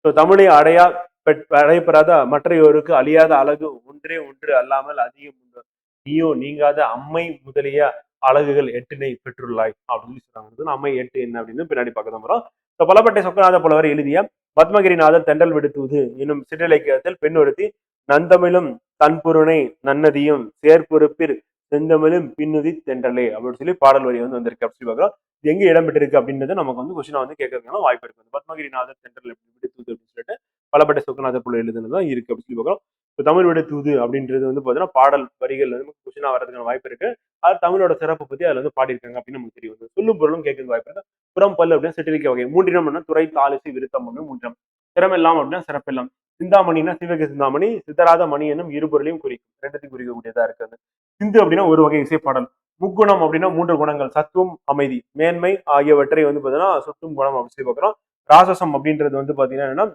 தமிழை அடையப்பெறாத மற்றையோருக்கு அழியாத அழகு ஒன்றே ஒன்று அல்லாமல் அதிகம் உண்டு. நீயோ நீங்காத அம்மை முதலிய அழகுகள் 8னை பெற்றுள்ளாய் அப்படின்னு சொல்றாங்க. அம்மை 8 என்ன அப்படின்னு பின்னாடி பார்க்க தான் போறோம். பலப்பட்டை சொக்கநாத புலவர் எழுதிய பத்மகிரிநாதர் தெண்டல் விடுத்துவது என்னும் சிற்றிலக்கியத்தில் பெண் ஒருத்தி நந்தமிழும் தன்புருணை நன்னதியும் சேர்பொறுப்பில் செந்தமிழும் பின்னுதி தென்றலே அப்படின்னு சொல்லி பாடல் வரி வந்து வந்திருக்கு அப்படி பார்க்கலாம். இது எங்க இடம்பெற்றிருக்கு அப்படின்றது நமக்கு வந்து கொஸ்டினா வந்து கேட்கறதுக்கான வாய்ப்பு இருக்கு. பத்மகிரிநாதர் தென்றல் விடுத்துவது அப்படின்னு சொல்லிட்டு பலப்பட்டை சொக்கநாதர் புல எழுதுனதுதான் இருக்கு அப்படி சொல்லி பார்க்கலாம். இப்போ தமிழ் விடுத்துவது அப்படின்றது வந்து பாத்தீங்கன்னா பாடல் வரிகள் வந்து கொஸ்டினா வர்றதுக்கான வாய்ப்பு இருக்கு. அது தமிழோட சிறப்பை பத்தி அதுல வந்து பாடியிருக்காங்க அப்படின்னு நமக்கு தெரியும். சொல்லும் பொருளும் கேட்கறது வாய்ப்பு இருக்கு. புறம் பல் அப்படின்னா சிற்றிலக்கிய வகை. மூன்றினம் துறை தாலிசை விருத்தம் ஒன்று மூன்றம். திறமெல்லாம் அப்படின்னா சிறப்பெல்லாம். சிந்தாமணினா சிவக சிந்தாமணி சித்தராத மணி என்னும் இருபொருளையும் குறிக்கும். ரெண்டுத்தையும் குறிக்கக்கூடியதா இருக்குது. சிந்து அப்படின்னா ஒரு வகை இசைப்பாடல். முக்குணம் அப்படின்னா 3 குணங்கள் சத்துவம் அமைதி மேன்மை ஆகியவற்றை வந்து பாத்தீங்கன்னா சுட்டும் குணம் அப்படி சொல்லி பார்க்கிறோம். ராசசம் அப்படின்றது வந்து பாத்தீங்கன்னா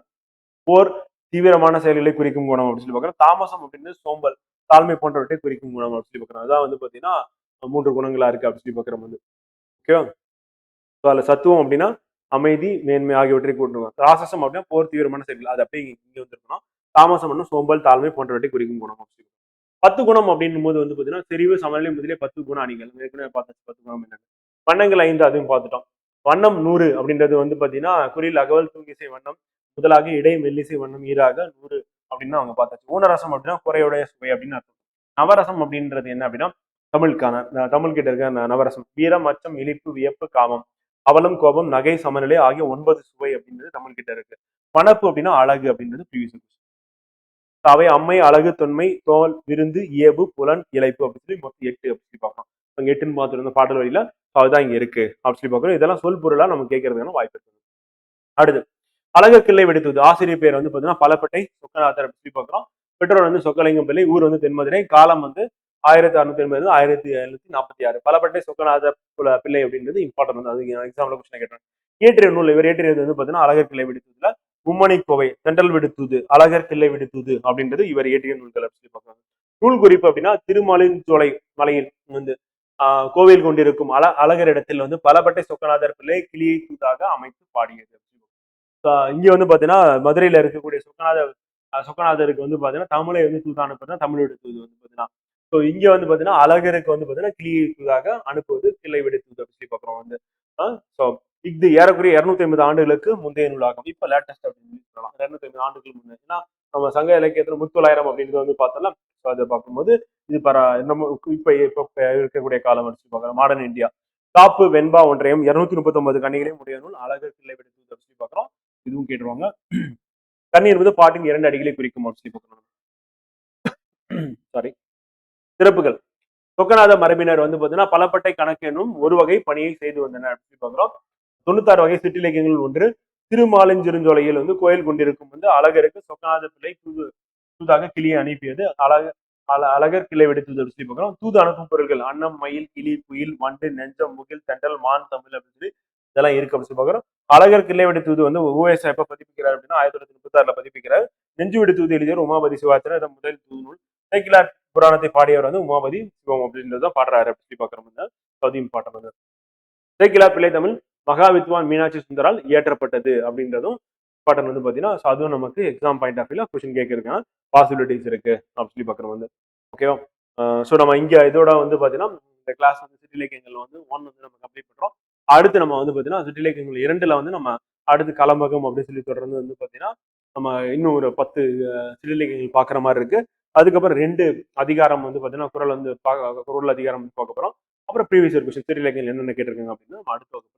போர் தீவிரமான செயல்களை குறிக்கும் குணம் அப்படின்னு சொல்லி பார்க்கிறோம். தாமசம் அப்படின்றது சோம்பல் தாழ்மை போன்றவற்றை குறிக்கும் குணம் அப்படின்னு சொல்லி பார்க்கிறோம். அதான் வந்து பாத்தீங்கன்னா 3 குணங்களா இருக்கு அப்படின்னு சொல்லி பார்க்கிறோம் வந்து. ஓகேவா? அதுல சத்துவம் அப்படின்னா அமைதி மேன்மை ஆகியவற்றை கூட்டுவாங்க. ராசசம் அப்படின்னா போர் தீவிரமான செயல்கள் அது அப்படியே இங்க வந்துருக்கணும். தாமசம் சோம்பல் தாழ்மை போன்றவற்றை குறிக்கும் குணம். 10 குணம் அப்படின்னும் போது வந்து பாத்தீங்கன்னா செறிவு சமநிலை முதலே 10 குண அணிகள் ஏற்கனவே பார்த்தாச்சு. 10 குணம் என்ன வண்ணங்கள் 5 அதுவும் பார்த்துட்டோம். வண்ணம் 100 அப்படின்றது வந்து பாத்தீங்கன்னா குறில் அகவல் தூங்கிசை வண்ணம் முதலாக இடை மெல்லிசை வண்ணம் ஈராக 100 அப்படின்னு அவங்க பார்த்தாச்சு. ஊனரசம் அப்படின்னா குறையுடைய சுவை அப்படின்னு அர்த்தம். நவரசம் அப்படின்றது என்ன அப்படின்னா தமிழ் கிட்ட இருக்க நவரசம் வீரம் அச்சம் இழிப்பு வியப்பு காமம் அவலம் கோபம் நகை சமநிலை ஆகிய 9 சுவை அப்படின்றது தமிழ் கிட்ட இருக்கு. பணப்பு அப்படின்னா அழகு அப்படின்றது ப்ரீவியஸ். அவை அம்மை அழகு தொன்மை தோல் விருந்து இயல்பு புலன் இழைப்பு அப்படின்னு சொல்லி மொத்தம் 8 அப்படி சொல்லி பார்க்கலாம். அங்க 8ன்னு பார்த்துருந்த பாடல் வழியில அதுதான் இங்க இருக்கு அப்படி சொல்லி பார்க்கணும். இதெல்லாம் சொல் பொருளா நம்ம கேட்கறதுக்கான வாய்ப்பு இருக்கு. அடுத்து அழகர் கிள்ளை வெடித்துவது ஆசிரியர் பேர் வந்து பாத்தீங்கன்னா பலப்பட்டை சொக்கநாதர் அப்படி சொல்லி பார்க்கிறோம். பெற்றோர் வந்து சொக்கலிங்கம் பிள்ளை ஊர் வந்து தென்மதுரை காலம் வந்து 1680 1746 பலப்பட்டை சொக்கநாத பிள்ளை அப்படின்றது இம்பார்ட்டன் வந்து அது எக்ஸாம்ல கொஸ்டின் கேட்டேன். இயற்றிய நூல் இவர் இயற்றியது வந்து பாத்தீங்கன்னா அழகர் கிள்ளை வெடித்துவதுல மும்மணி கோவை தென்றல் விடுத்துது அழகர் கிள்ளை விடுத்துது அப்படின்றது இவர் இயற்றிய நூல்கள் சொல்லி பார்க்கறாங்க. நூல் குறிப்பு அப்படின்னா திருமாலின்சோலை மலையில் வந்து கோவில் கொண்டிருக்கும் அழகர் இடத்தில் வந்து பலப்பட்டை சொக்கநாதர் பிள்ளை கிளியை தூதாக அமைத்து பாடியது. இங்க வந்து பாத்தீங்கன்னா மதுரையில இருக்கக்கூடிய சொக்கநாதருக்கு வந்து பாத்தீங்கன்னா தமிழை வந்து தூதா அனுப்புறது தமிழ் விடுத்துவது வந்து பாத்தீங்கன்னா இங்க வந்து பாத்தீங்கன்னா அழகருக்கு வந்து பாத்தீங்கன்னா கிளியை தூதாக அனுப்புவது கிளை விடுத்துவது அப்படி சொல்லி பாக்குறோம் வந்து. இது ஏறக்குறைய 250 ஆண்டுகளுக்கு முந்தைய நூலாகும். இப்ப லேட்டஸ்ட் அப்படின்னு சொல்லலாம். 250 ஆண்டுகள் முன்னே. ஏன்னா நம்ம சங்க இலக்கியத்துல 300,000 அப்படின்றது வந்து பார்த்தோம்னா அதை பார்க்கும்போது இது நம்ம இப்ப இருக்கக்கூடிய காலம் வச்சு பார்க்கலாம். மாடர்ன் இந்தியா காப்பு வெண்பா ஒன்றையும் 239 கண்ணிகளையும் உடைய நூல் அழகர் கிள்ளை விடுத்து சொல்லி பார்க்கிறோம். இதுவும் கேட்டுருவாங்க. கண்ணி என்பது பாட்டின் 2 அடிகளை குறிக்கும் சொல்லி பார்க்கணும். சாரி. சிறப்புகள் சொக்கநாத மரபினர் வந்து பாத்தீங்கன்னா பலப்பட்டை கணக்கு என்னும் ஒரு வகை பணியை செய்து வந்தனர் அப்படின்னு பார்க்கிறோம். 96 வகை சிற்றிலக்கியங்கள் ஒன்று திருமாலிஞ்சிருஞ்சோலையில் வந்து கோயில் கொண்டிருக்கும் வந்து அழகருக்கு சொக்கநாத பிள்ளை தூதாக கிளியை அனுப்பியது அழகர் கிளை வெடித்தது சொல்லி பார்க்கிறோம். தூது அனுப்பும் பொருட்கள் அன்னம் மயில் கிளி குயில் வண்டு நெஞ்சம் முகில் தெண்டல் மான் தமிழ் அப்படின்னு சொல்லி இதெல்லாம் இருக்கு அப்படின்னு சொல்லி பார்க்கிறோம். அழகர் கிளை வெடித்தது வந்து ஓஎஸ் எப்ப பதிப்பிக்கிறார் அப்படின்னா 1936 பதிப்பிக்கிறார். நெஞ்சு வெடித்தது எழுதியவர் உமாபதி சிவாச்சரர் முதல் தூது நூல். சேக்கிழார் புராணத்தை பாடியவர் வந்து உமாபதி சிவம் அப்படின்றத பாடுறாரு அப்படி சொல்லி பார்க்கிறோம். பதியும் பாட்டம் வந்து சேக்கிழார் பிள்ளை தமிழ் மகாவித்வான் மீனாட்சி சுந்தரால் இயற்றப்பட்டது அப்படின்றதும் பாட்டன் வந்து பாத்தீங்கன்னா அதுவும் நமக்கு எக்ஸாம் பாயிண்ட் ஆஃப் வியூல கொஸ்டின் கேட்கறதுக்கான பாசிபிலிட்டிஸ் இருக்கு அப்படின்னு சொல்லி பார்க்குறோம் வந்து. ஓகேவா? ஸோ நம்ம இங்க இதோட வந்து பாத்தீங்கன்னா இந்த கிளாஸ் வந்து சிற்றிலக்கியங்கள் வந்து 1 வந்து நம்ம கம்ப்ளீட் பண்றோம். அடுத்து நம்ம வந்து பாத்தீங்கன்னா சிற்றிலக்கியங்கள் 2ல வந்து நம்ம அடுத்து கலம்பகம் அப்படின்னு சொல்லி தொடர்ந்து வந்து பாத்தீங்கன்னா நம்ம இன்னும் ஒரு 10 சிற்றிலக்கியங்கள் பாக்குற மாதிரி இருக்கு. அதுக்கப்புறம் 2 அதிகாரம் வந்து பாத்தீங்கன்னா குறள் அதிகாரம் பார்க்க போறோம். அப்புறம் ப்ரீவியஸ் கொஸ்டின் சிற்றிலக்கியங்கள் என்னென்ன கேட்டிருக்காங்க அப்படின்னு நம்ம அடுத்த வகுப்புல